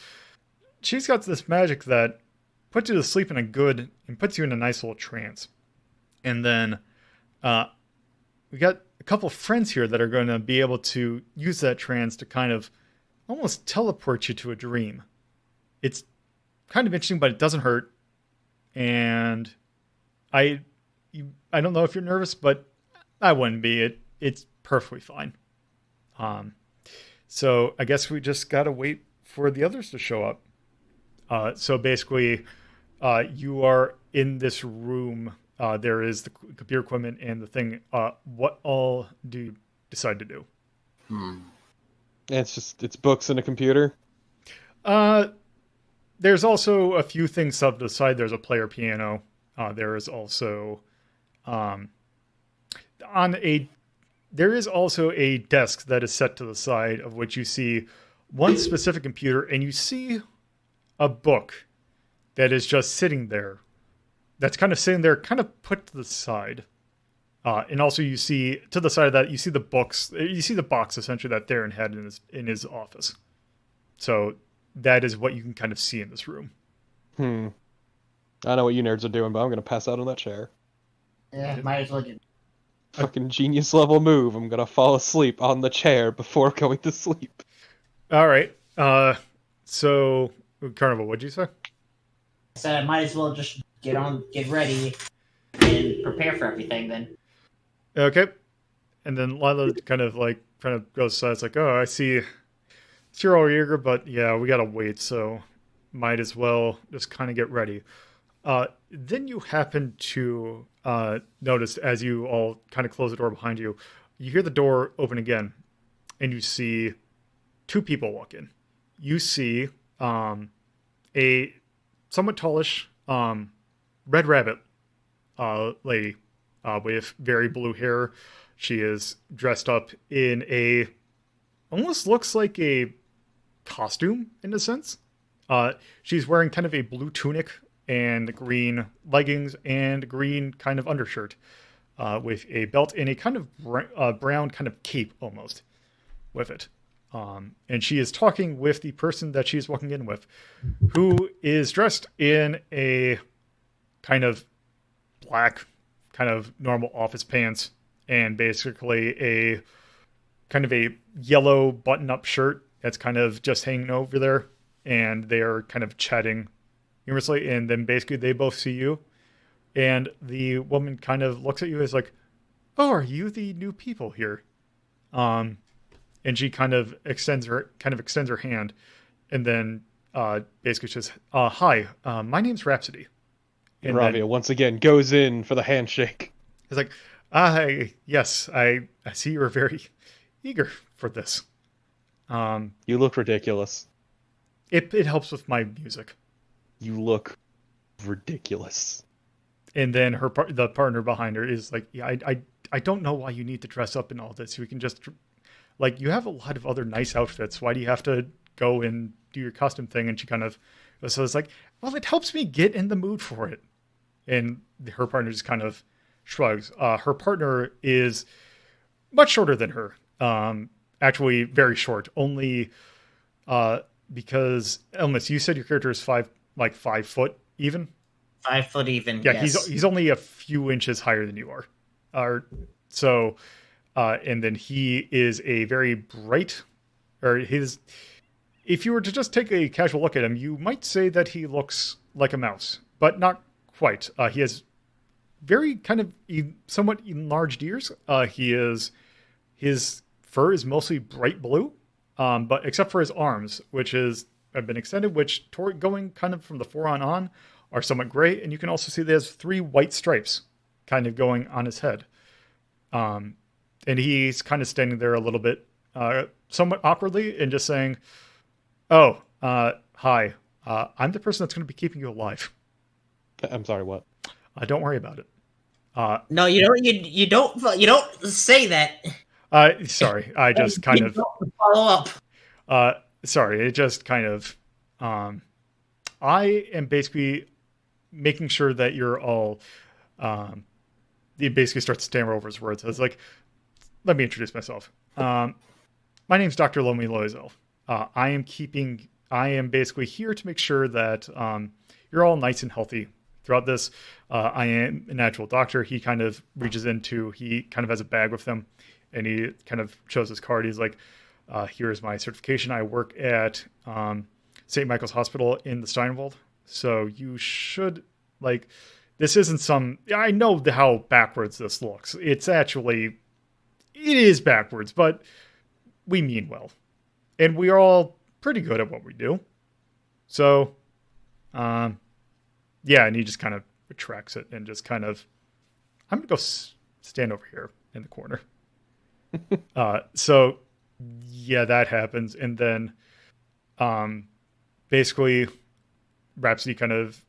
She's got this magic that puts you to sleep and puts you in a nice little trance. And then we got a couple friends here that are going to be able to use that trance to kind of almost teleport you to a dream. It's kind of interesting, but it doesn't hurt. And I don't know if you're nervous, but I wouldn't be. It's perfectly fine. So I guess we just gotta wait for the others to show up. So basically, You are in this room. There is the computer equipment and the thing. What all do you decide to do? It's books and a computer. There's also a few things up to the side. There's a player piano. There is also there is also a desk that is set to the side of which you see one specific computer, and you see a book that is just sitting there. That's kind of sitting there, kind of put to the side. And also you see to the side of that, you see the books. You see the box essentially that Theron had in his office. So that is what you can kind of see in this room. I know what you nerds are doing, but I'm going to pass out on that chair. Yeah, might as well just... Fucking genius level move. I'm going to fall asleep on the chair before going to sleep. All right. So, Carnival, what'd you say? I said I might as well just get ready, and prepare for everything then. Okay. And then Lyla kind of goes aside. It's like, oh, I see you're all eager, but yeah, we got to wait. So might as well just kind of get ready. Then you happen to notice as you all kind of close the door behind you, you hear the door open again, and you see two people walk in. You see a somewhat tallish red rabbit lady with very blue hair. She is dressed up in almost looks like a costume in a sense. She's wearing kind of a blue tunic and green leggings and green kind of undershirt with a belt and a kind of brown kind of cape almost with it. And she is talking with the person that she's walking in with, who is dressed in a kind of black, kind of normal office pants and basically a kind of a yellow button-up shirt that's kind of just hanging over there. And they are kind of chatting humorously. And then basically they both see you. And the woman kind of looks at you as like, oh, are you the new people here? And she kind of extends her hand, and then basically says, "Hi, my name's Rhapsody." And Iravia once again goes in for the handshake. It's like, yes, I see you were very eager for this. You look ridiculous. It helps with my music. You look ridiculous. And then the partner behind her is like, yeah, I don't know why you need to dress up in all this. We can just, like, you have a lot of other nice outfits. Why do you have to go and do your costume thing? And she kind of, so it's like, well, it helps me get in the mood for it. And her partner just kind of shrugs. Her partner is much shorter than her. Actually, very short. Only because, Elmis, you said your character is 5 foot even? 5 foot even, yeah, yes. He's only a few inches higher than you are. So, and then he is a very bright, if you were to just take a casual look at him, you might say that he looks like a mouse, but not quite. He has very kind of somewhat enlarged ears. His fur is mostly bright blue, but except for his arms, which have been extended, which going kind of from the forearm on are somewhat gray, and you can also see there's 3 white stripes kind of going on his head. And he's kind of standing there a little bit, somewhat awkwardly, and just saying, "Oh, hi. I'm the person that's going to be keeping you alive." I'm sorry, what? Don't worry about it. No, you don't say that. Sorry, I just kind of follow up. Sorry, it just kind of. I am basically making sure that you're all. He basically starts to stammer over his words. I was like, let me introduce myself. My name's Dr. Lomi Loizel. I am basically here to make sure that you're all nice and healthy throughout this. I am a natural doctor. He kind of he kind of has a bag with him, and he kind of shows his card. He's like, here's my certification. I work at St. Michael's Hospital in the Steinwald. So you should, like, this isn't I know how backwards this looks. It is backwards, but we mean well. And we are all pretty good at what we do. So, Yeah, and he just kind of retracts it and just kind of, I'm going to go stand over here in the corner. So, yeah, that happens. And then basically Rhapsody kind of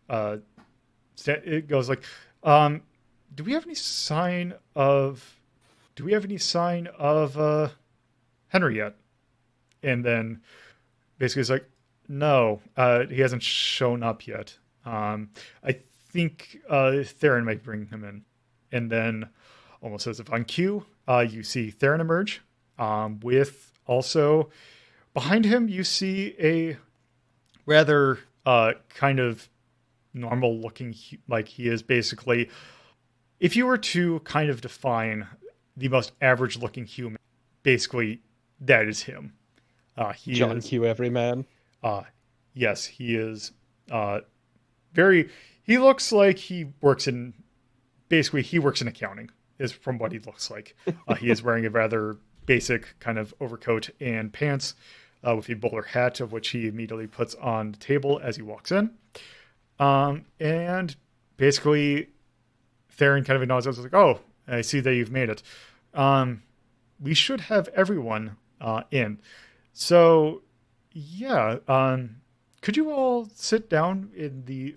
it goes like, do we have any sign of Henry yet? And then basically it's like, no, he hasn't shown up yet. I think Theron might bring him in. And then, almost as if on cue, you see Theron emerge. With also behind him, you see a rather kind of normal looking, like he is basically, if you were to kind of define the most average looking human, basically that is him. He John is, Q. Everyman. yes, he is he looks like he works in accounting, is from what he looks like. He is wearing a rather basic kind of overcoat and pants with a bowler hat, of which he immediately puts on the table as he walks in. And basically, Theron kind of acknowledges, like, oh, I see that you've made it. We should have everyone in. So, yeah, could you all sit down in the...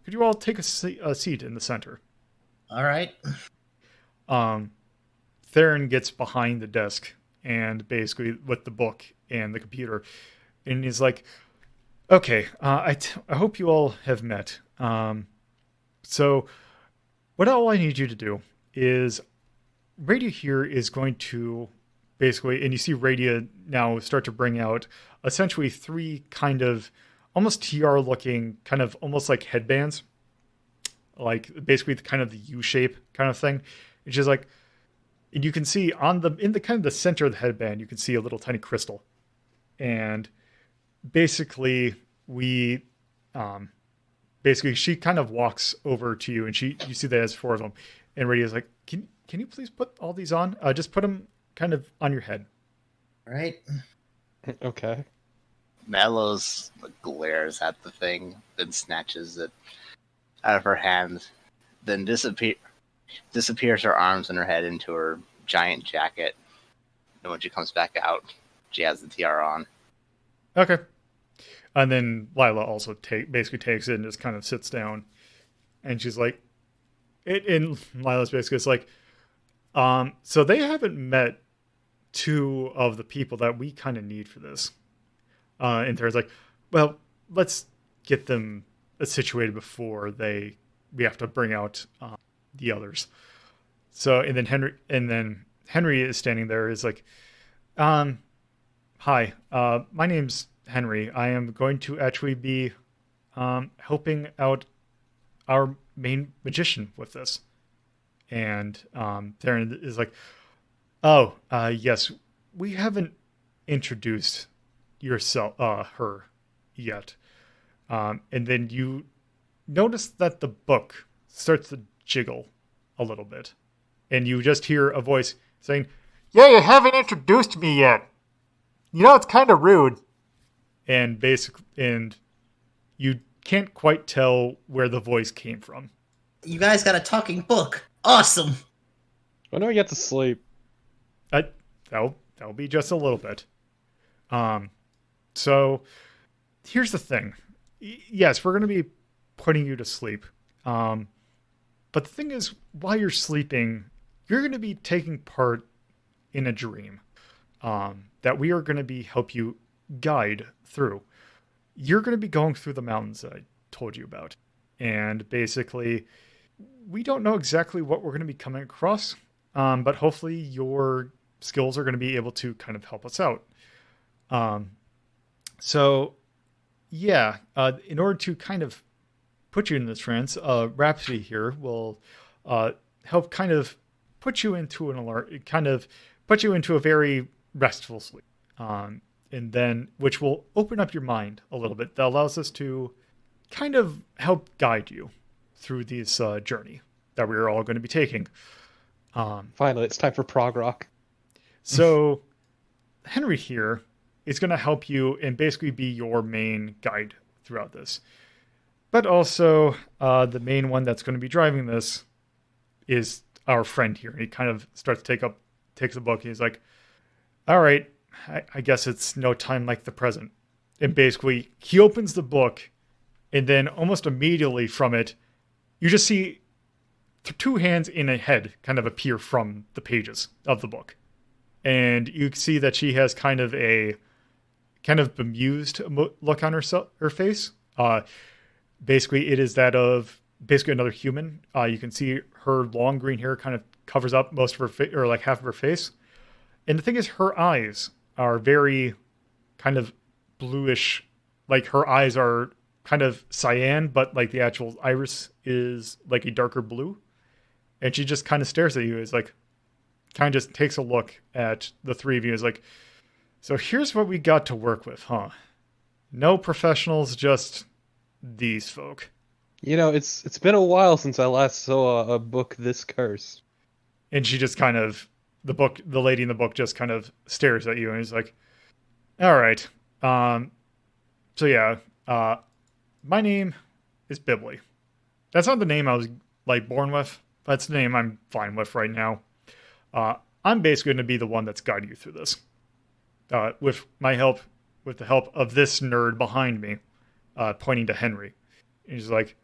could you all take a seat in the center? All right. Theron gets behind the desk and basically with the book and the computer, and he's like, okay, I hope you all have met. So what all I need you to do is Radio here is going to basically, and you see Radio now start to bring out essentially 3 kind of almost TR looking, kind of almost like headbands, like basically the kind of the U shape kind of thing. It's just like, and you can see in the kind of the center of the headband, you can see a little tiny crystal. And basically she kind of walks over to you, and you see that there's 4 of them. And Radio's like, can you please put all these on? Just put them kind of on your head. All right. Okay. Nelos glares at the thing, then snatches it out of her hand, then disappears her arms and her head into her giant jacket. And when she comes back out, she has the tiara on. Okay. And then Lyla also basically takes it and just kind of sits down. And she's like, and Lila's basically it's like, so they haven't met 2 of the people that we kind of need for this. And Theron's like, well, let's get them situated before we have to bring out the others. So, and then Henry is standing there, is like, hi, my name's Henry. I am going to actually be helping out our main magician with this. And Theron is like, oh, yes, we haven't introduced her yet. And then you notice that the book starts to jiggle a little bit. And you just hear a voice saying, yeah, you haven't introduced me yet. You know, it's kind of rude. And you can't quite tell where the voice came from. You guys got a talking book. Awesome. When do we get to sleep? That'll be just a little bit. So here's the thing. Yes, we're going to be putting you to sleep. But the thing is, while you're sleeping, you're going to be taking part in a dream that we are going to help you guide through. You're going to be going through the mountains that I told you about. And basically, we don't know exactly what we're going to be coming across, but hopefully your skills are going to be able to kind of help us out. So, yeah, in order to kind of put you in this trance, Rhapsody here will help kind of put you into an alert, kind of put you into a very restful sleep. And then, which will open up your mind a little bit. That allows us to kind of help guide you through this journey that we're all going to be taking. Finally, it's time for prog rock. So, Henry here is going to help you and basically be your main guide throughout this. But also, the main one that's going to be driving this is our friend here. He kind of starts to takes the book. He's like, all right, I guess it's no time like the present. And basically, he opens the book, and then almost immediately from it, you just see two hands in a head kind of appear from the pages of the book. And you see that she has kind of a bemused look on her face. Basically, it is that of basically another human. You can see her long green hair kind of covers up most of her face, or like half of her face. And the thing is, her eyes are very kind of bluish. Like her eyes are kind of cyan, but like the actual iris is like a darker blue. And she just kind of stares at you. It's like, kind of just takes a look at the three of you. Is like, so here's what we got to work with, huh? No professionals, just these folk. It's been a while since I last saw a book this cursed. And she just kind of, the lady in the book just kind of stares at you and is like, all right. So yeah, my name is Bibley. That's not the name I was like born with. That's the name I'm fine with right now. I'm basically going to be the one that's guiding you through this. With the help of this nerd behind me, pointing to Henry. And he's like,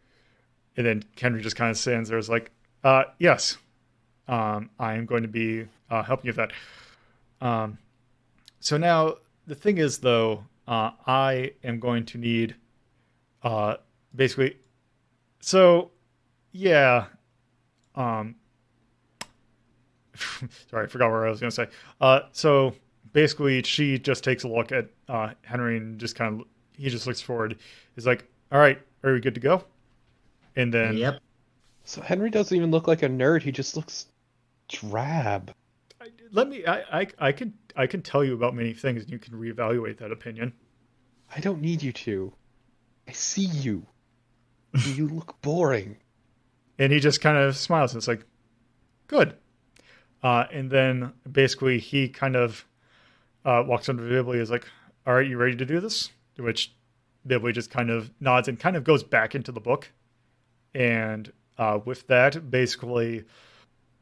and then Henry just kind of stands there. Is like, yes, I am going to be helping you with that. So now the thing is, though, I am going to need, basically. So, yeah. Sorry, I forgot what I was going to say. So basically, she just takes a look at Henry and just he just looks forward. He's like, all right, are we good to go? And then... Yep. So Henry doesn't even look like a nerd. He just looks drab. I can tell you about many things, and you can reevaluate that opinion. I don't need you to. I see you. You look boring. And he just kind of smiles. And it's like, good. And then basically he kind of walks up to Bibley. Is like, all right, you ready to do this? To which Bibley just kind of nods and kind of goes back into the book. And with that, basically,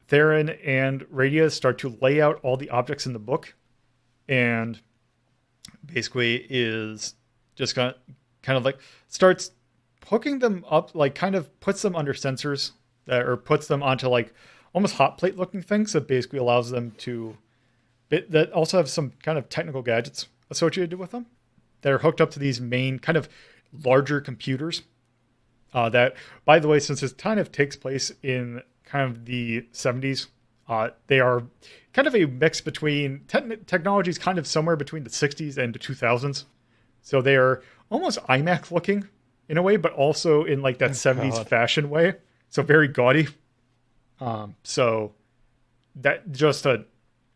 Theron and Radia start to lay out all the objects in the book. And basically is just kind of like starts hooking them up, like kind of puts them under sensors or puts them onto like almost hot plate looking things that basically allows them to, that also have some kind of technical gadgets associated with them that are hooked up to these main kind of larger computers. That, by the way, since this kind of takes place in kind of the 70s, they are kind of a mix between technologies kind of somewhere between the 60s and the 2000s. So they are almost iMac looking in a way, but also in like that 70s fashion way. So very gaudy. So that just to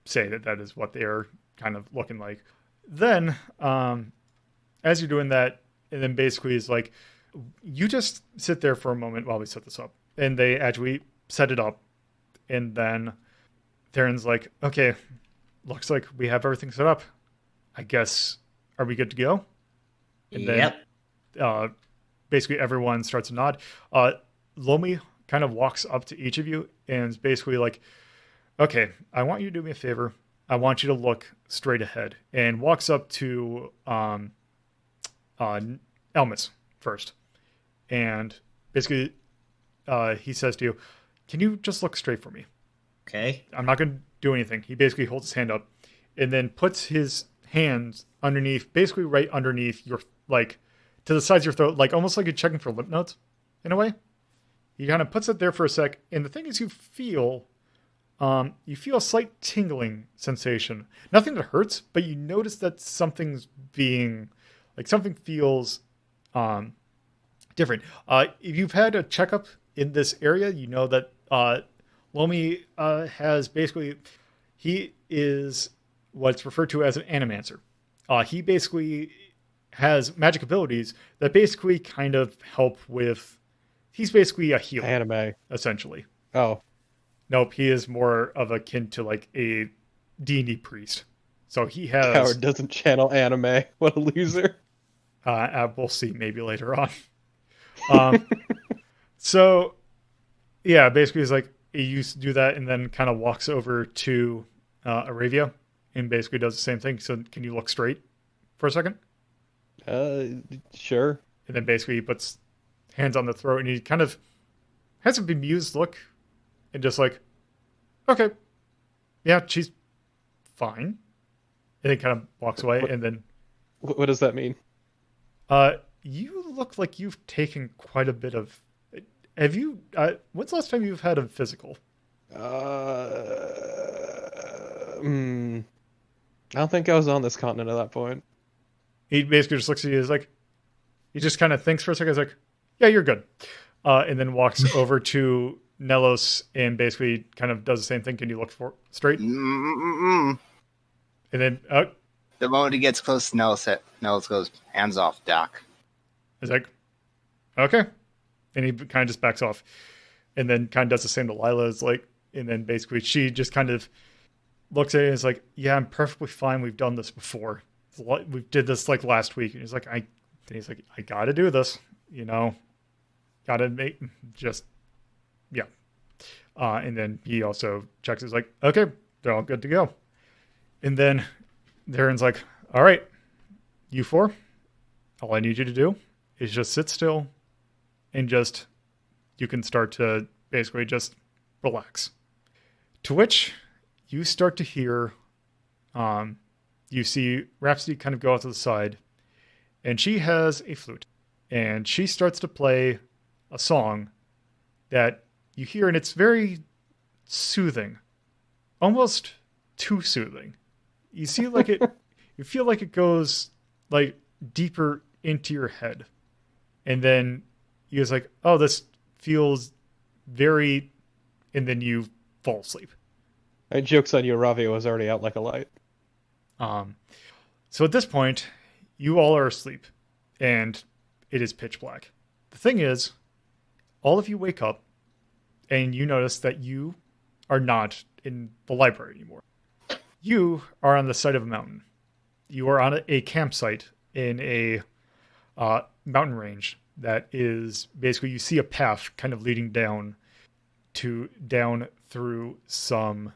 say that is what they are kind of looking like. Then, as you're doing that, and then basically is like, you just sit there for a moment while we set this up. And they actually set it up. And then Theron's like, okay, looks like we have everything set up. I guess, are we good to go? And then basically everyone starts to nod. Lomi kind of walks up to each of you and is basically like, okay, I want you to do me a favor. I want you to look straight ahead. And walks up to Elmis first. And basically he says to you, can you just look straight for me? Okay. I'm not going to do anything. He basically holds his hand up and then puts his hands underneath, basically right underneath your, like, to the sides of your throat, like almost like you're checking for lymph nodes in a way. He kind of puts it there for a sec. And the thing is, you feel a slight tingling sensation. Nothing that hurts, but you notice that something's being, like something feels different. If you've had a checkup in this area, you know that Lomi has basically, he is what's referred to as an animancer. He basically has magic abilities that basically kind of help with, he's basically a healer. Anime. Essentially. Oh. Nope, he is more of akin to like a D&D priest. So he has... Coward doesn't channel anime. What a loser. We'll see maybe later on. So, yeah, basically it's like he used to do that and then kind of walks over to Iravia and basically does the same thing. So can you look straight for a second? Sure. And then basically he puts hands on the throat and he kind of has a bemused look and just like, okay, yeah, she's fine. And then kind of walks away and then... What does that mean? You look like you've taken quite a bit of... Have you... when's the last time you've had a physical? I don't think I was on this continent at that point. He basically just looks at you as like... He just kind of thinks for a second. He's like, yeah, you're good. And then walks over to Nelos and basically kind of does the same thing. Can you look for straight? Mm-mm-mm. And then... The moment he gets close to Nelos goes, hands off, Doc. He's like, okay. And he kind of just backs off. And then kind of does the same to Lyla. It's like, and then basically she just kind of looks at it and is like, yeah, I'm perfectly fine. We've done this before. We did this like last week. And he's like, I got to do this, got to make just, yeah. And then he also checks. He's like, okay, they're all good to go. And then Darren's like, all right, you four, all I need you to do is just sit still and just, you can start to basically just relax. To which you start to hear, you see Rhapsody kind of go out to the side and she has a flute and she starts to play a song that you hear and it's very soothing, almost too soothing. You see like it, you feel like it goes like deeper into your head. And then you're just like, oh, this feels very, and then you fall asleep. Joke's on you, Iravia was already out like a light. So at this point, you all are asleep and it is pitch black. The thing is, all of you wake up and you notice that you are not in the library anymore. You are on the side of a mountain. You are on a campsite in a mountain range that is basically, you see a path kind of leading down through some,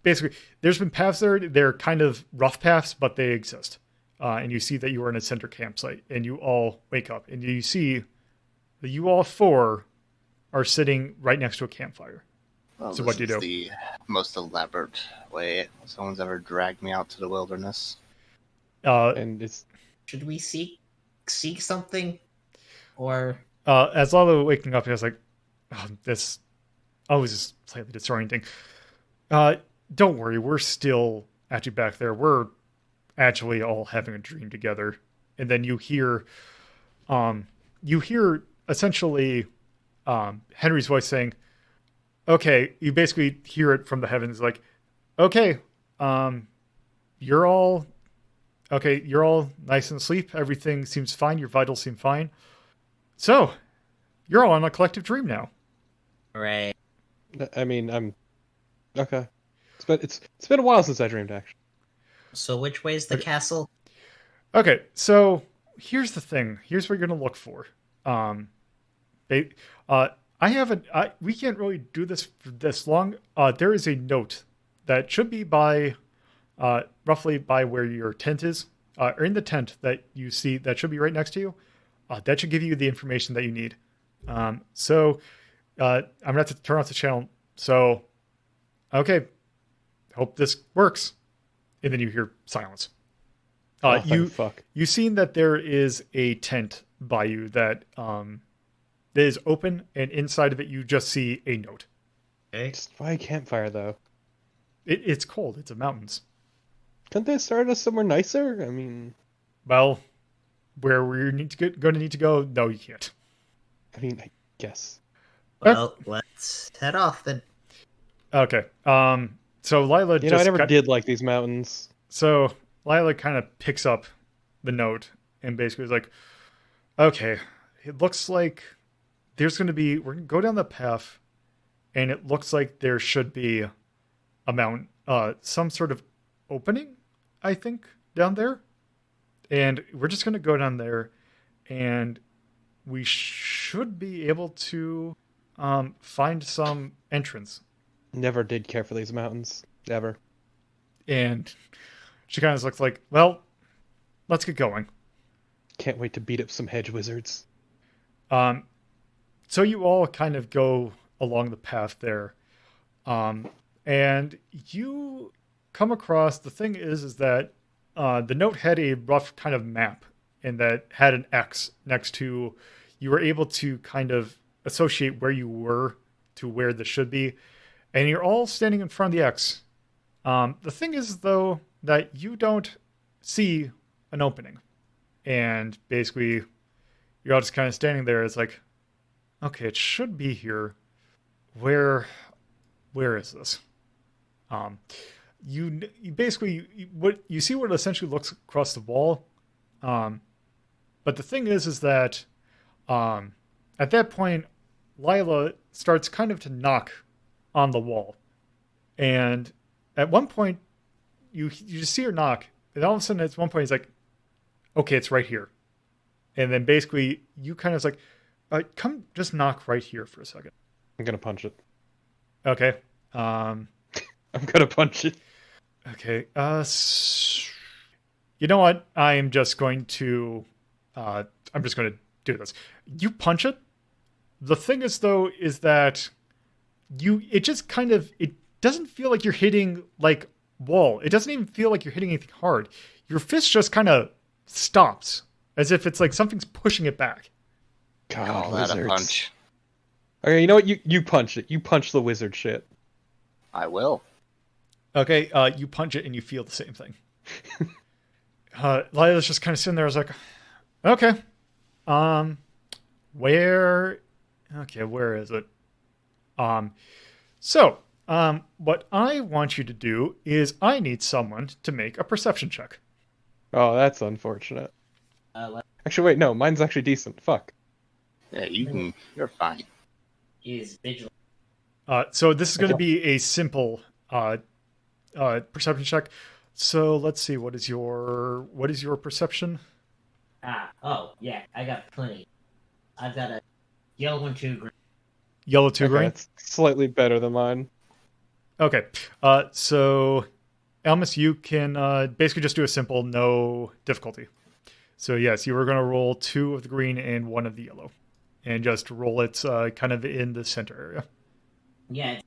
basically, there's been paths there. They're kind of rough paths, but they exist. And you see that you are in a center campsite and you all wake up and you see that you all four are sitting right next to a campfire. Well, So what do you do? The most elaborate way someone's ever dragged me out to the wilderness. And it's Should we seek something, or as Lalo waking up, he was like, this always is slightly disorienting. Don't worry, we're still actually back there. We're actually all having a dream together. And then you hear essentially Henry's voice saying, okay, you basically hear it from the heavens like, okay, you're all nice and asleep. Everything seems fine. Your vitals seem fine. So, you're all on a collective dream now. right? I mean, I'm okay. It's been a while since I dreamed, actually. So which way's the castle? Okay, so here's the thing. Here's what you're gonna look for. We can't really do this for this long. There is a note that should be by roughly by where your tent is, or in the tent that you see that should be right next to you. That should give you the information that you need. So I'm gonna have to turn off the channel. So, okay, hope this works. And then you hear silence. Fuck. You've seen that there is a tent by you that is open, and inside of it you just see a note. Okay. Just why a campfire though? It's cold. It's in mountains. Couldn't they start us somewhere nicer? I mean, Well, where we going to need to go? No, you can't. I guess. Well, let's head off then. Okay. So Lyla I never did like these mountains. So Lyla kind of picks up the note and basically is like, okay, it looks like we're going to go down the path, and it looks like there should be a mountain, some sort of opening, I think, down there. And we're just going to go down there, and we should be able to find some entrance. Never did care for these mountains. Ever. And she kind of looks like, well, let's get going. Can't wait to beat up some hedge wizards. So you all kind of go along the path there. And you come across, the thing is that the note had a rough kind of map, and that had an X next to, you were able to kind of associate where you were to where this should be. And you're all standing in front of the X. The thing is, though, that you don't see an opening. And basically, you're all just kind of standing there. It's like, okay, it should be here. Where is this? You basically, what you see what it essentially looks across the wall. But the thing is that at that point, Lyla starts kind of to knock on the wall. And at one point, you just see her knock. And all of a sudden, at one point, he's like, okay, it's right here. And then basically, you kind of like, come just knock right here for a second. I'm gonna punch it. Okay. I'm gonna punch it. Okay. You know what? I'm just going to do this. You punch it. The thing is, though, is that it doesn't feel like you're hitting like wall. It doesn't even feel like you're hitting anything hard. Your fist just kind of stops, as if it's like something's pushing it back. Call that a punch. Okay, you know what? You punch it. You punch the wizard shit. I will. Okay, you punch it and you feel the same thing. Lyla's just kind of sitting there. I was like, okay, where is it? So, what I want you to do is I need someone to make a perception check. Oh, that's unfortunate. Actually, wait, no, mine's actually decent. Fuck. Yeah, you're fine. Is vigilant. So this is going to be a simple perception check. So let's see, what is your perception? Yeah, I got plenty. I've got a yellow and 2 green. Yellow 2 green? That's slightly better than mine. Okay. So Elmis, you can basically just do a simple no difficulty. So yes, you were going to roll 2 of the green and 1 of the yellow. And just roll it kind of in the center area. Yeah,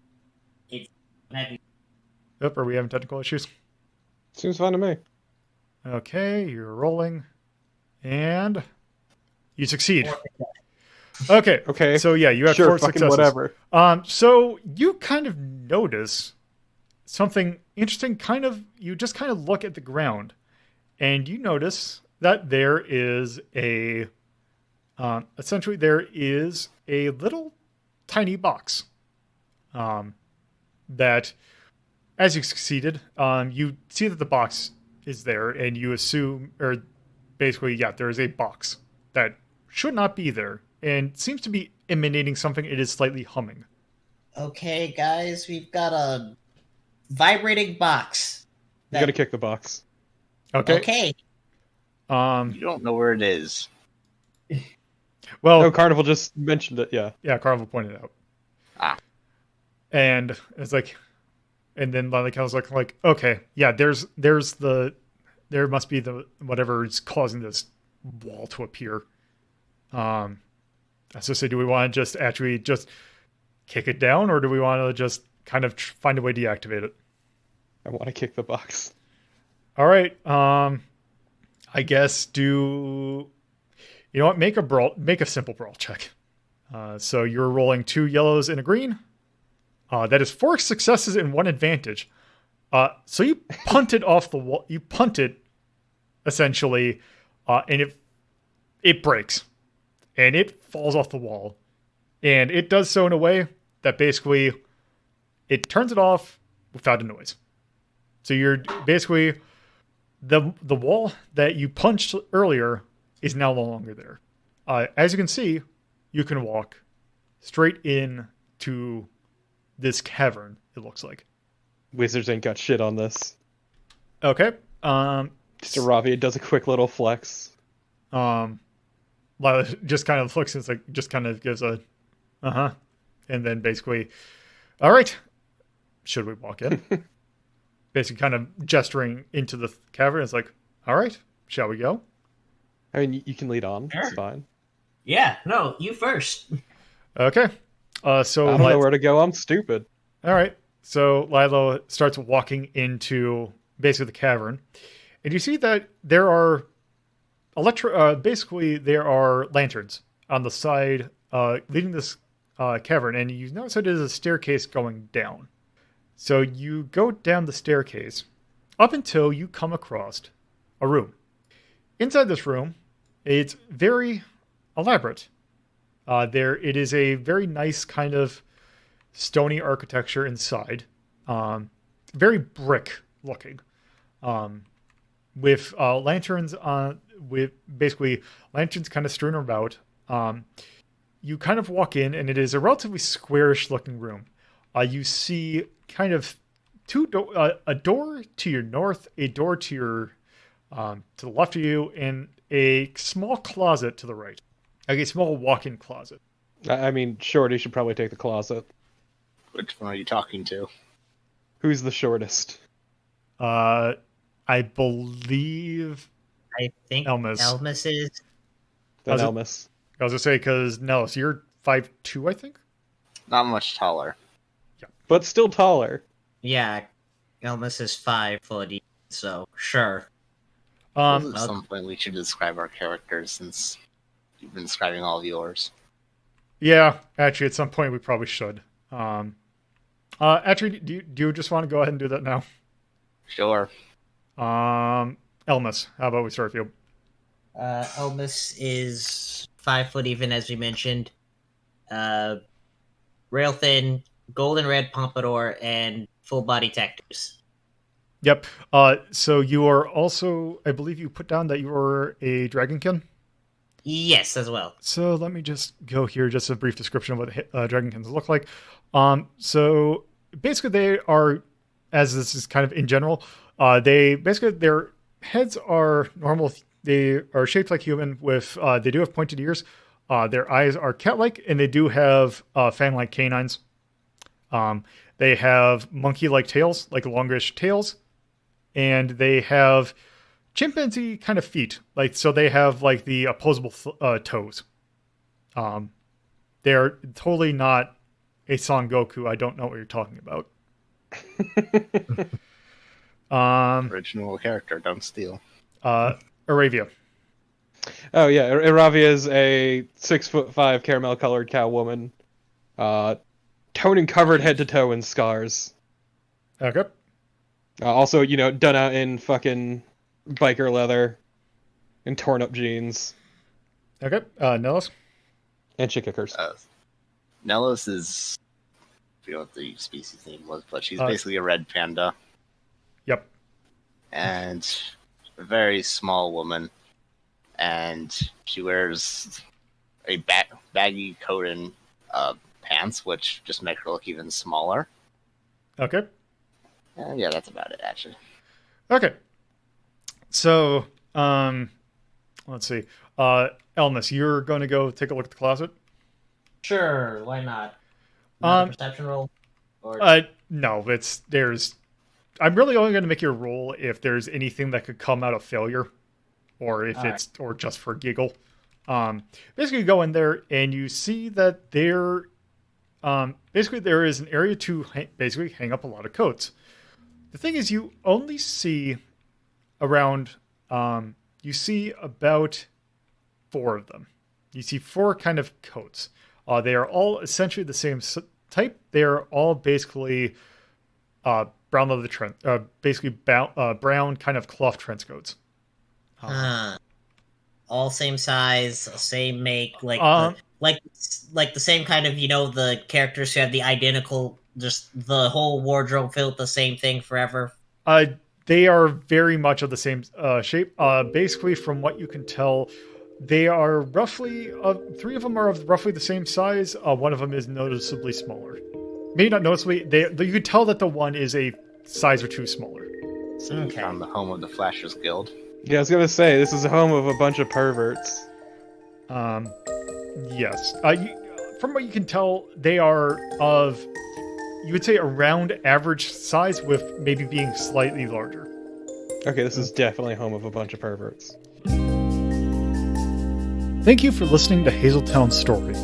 it's heavy. Yep, are we having technical issues? Seems fine to me. Okay, you're rolling. And you succeed. Okay. So yeah, you have 4 successes. Whatever. So you kind of notice something interesting. You just kind of look at the ground, and you notice that there is essentially there is a little tiny box. That, as you succeeded, you see that the box is there, and you assume, or basically, yeah, there is a box that should not be there, and seems to be emanating something. It is slightly humming. Okay, guys, we've got a vibrating box. You gotta kick the box. Okay. You don't know where it is. Well, no, Carnival just mentioned it. Yeah. Yeah, Carnival pointed it out. And it's like, and then like I was like, okay, yeah, there must be the whatever is causing this wall to appear. So say, do we want to just actually just kick it down, or do we want to just kind of find a way to deactivate it? I want to kick the box. All right. I guess you know what? Make a simple brawl check. So you're rolling 2 yellows and a green. That is 4 successes and 1 advantage. So you punt it off the wall. You punt it, essentially, and it breaks. And it falls off the wall. And it does so in a way that basically it turns it off without a noise. So you're basically, the wall that you punched earlier is now no longer there. As you can see, you can walk straight in to this cavern, it looks like. Wizards ain't got shit on this. Okay. Just Iravia does a quick little flex. What Lyla just kind of looks and it's like, just kind of gives a, uh-huh. And then basically, all right, should we walk in? Basically kind of gesturing into the cavern. It's like, all right, shall we go? I mean, you can lead on. Sure. It's fine. Yeah, no, you first. Okay. So I don't know where to go. I'm stupid. All right. So Lyla starts walking into basically the cavern, and you see that there are basically there are lanterns on the side leading this cavern, and you notice that there's a staircase going down. So you go down the staircase up until you come across a room. Inside this room, it's very elaborate. It is a very nice kind of stony architecture inside, very brick looking, with lanterns with basically lanterns kind of strewn about. You kind of walk in, and it is a relatively squarish looking room. You see kind of a door to your north, a door to your to the left of you, and a small closet to the right. Like a small walk-in closet. I mean, Shorty should probably take the closet. Which one are you talking to? Who's the shortest? I believe I think Elmis. Elmis is. Then Was it- Elmis. I was gonna say because Nelos, you're 5'2", I think. Not much taller. But still taller. Yeah, Elmis is 5 foot, so sure. At some point, we should describe our characters since you've been describing all of yours. Yeah, actually, at some point we probably should. Actually, do you just want to go ahead and do that now? Sure. Elmis, how about we start with you? Elmis is 5 foot even, as we mentioned. Rail thin, golden red pompadour, and full body tattoos. Yep. So you are also, I believe you put down that you are a dragonkin. Yes, as well. So let me just go here, just a brief description of what dragonkins look like. So basically they are, as this is kind of in general, their heads are normal. They are shaped like human with, they do have pointed ears. Their eyes are cat-like, and they do have fang-like canines. They have monkey-like tails, like longish tails, and they have chimpanzee kind of feet, so they have like the opposable toes. They're totally not a Son Goku. I don't know what you're talking about. Original character, don't steal. Iravia. Oh yeah, Iravia is a 6'5" caramel-colored cow woman, toning covered head to toe in scars. Okay. Also, done out in fucking biker leather and torn up jeans Okay. Nelos. and chick kickers. Nelos is, I forget what the species name was, but she's Uh, basically a red panda Yep. and a very small woman. And she wears a baggy coat and pants, which just make her look even smaller. Okay. And yeah, that's about it, actually. Okay. So, let's see. Elmis, you're going to go take a look at the closet? Sure, why not? Another perception roll? Or... No, I'm really only going to make you a roll if there's anything that could come out of failure, or if or just for giggle. Basically, you go in there and you see that there is an area to basically hang up a lot of coats. The thing is, you only see around, you see about 4 of them. You see 4 kind of coats. They are all essentially the same type. They are all basically brown leather basically brown kind of cloth trench coats. All same size, same make, like the same kind of, the characters who have the identical, just the whole wardrobe filled with the same thing forever. They are very much of the same shape. Basically, from what you can tell, they are roughly 3 of them are of roughly the same size. One of them is noticeably smaller. Maybe not noticeably. You could tell that the one is a size or 2 smaller. Okay. Found the home of the Flashers Guild. Yeah, I was gonna say, this is the home of a bunch of perverts. Yes. From what you can tell, they are of, you would say, around average size, with maybe being slightly larger. Okay, this is definitely home of a bunch of perverts. Thank you for listening to Hazeltown Story.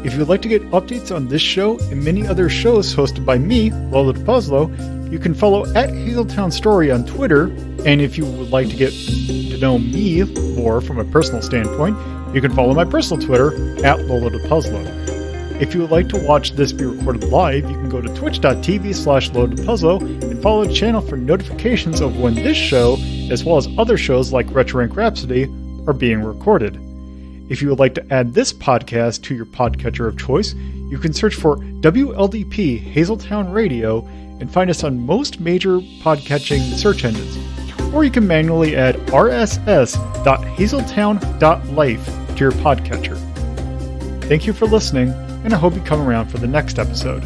If you'd like to get updates on this show and many other shows hosted by me, LoloDePuzlo, you can follow at Hazeltown Story on Twitter, and if you would like to get to know me more from a personal standpoint, you can follow my personal Twitter at LoloDePuzlo. If you would like to watch this be recorded live, you can go to twitch.tv/LoloDePuzlo and follow the channel for notifications of when this show, as well as other shows like Retro Rank Rhapsody, are being recorded. If you would like to add this podcast to your podcatcher of choice, you can search for WLDP Hazeltown Radio and find us on most major podcatching search engines. Or you can manually add rss.hazeltown.life to your podcatcher. Thank you for listening, and I hope you come around for the next episode.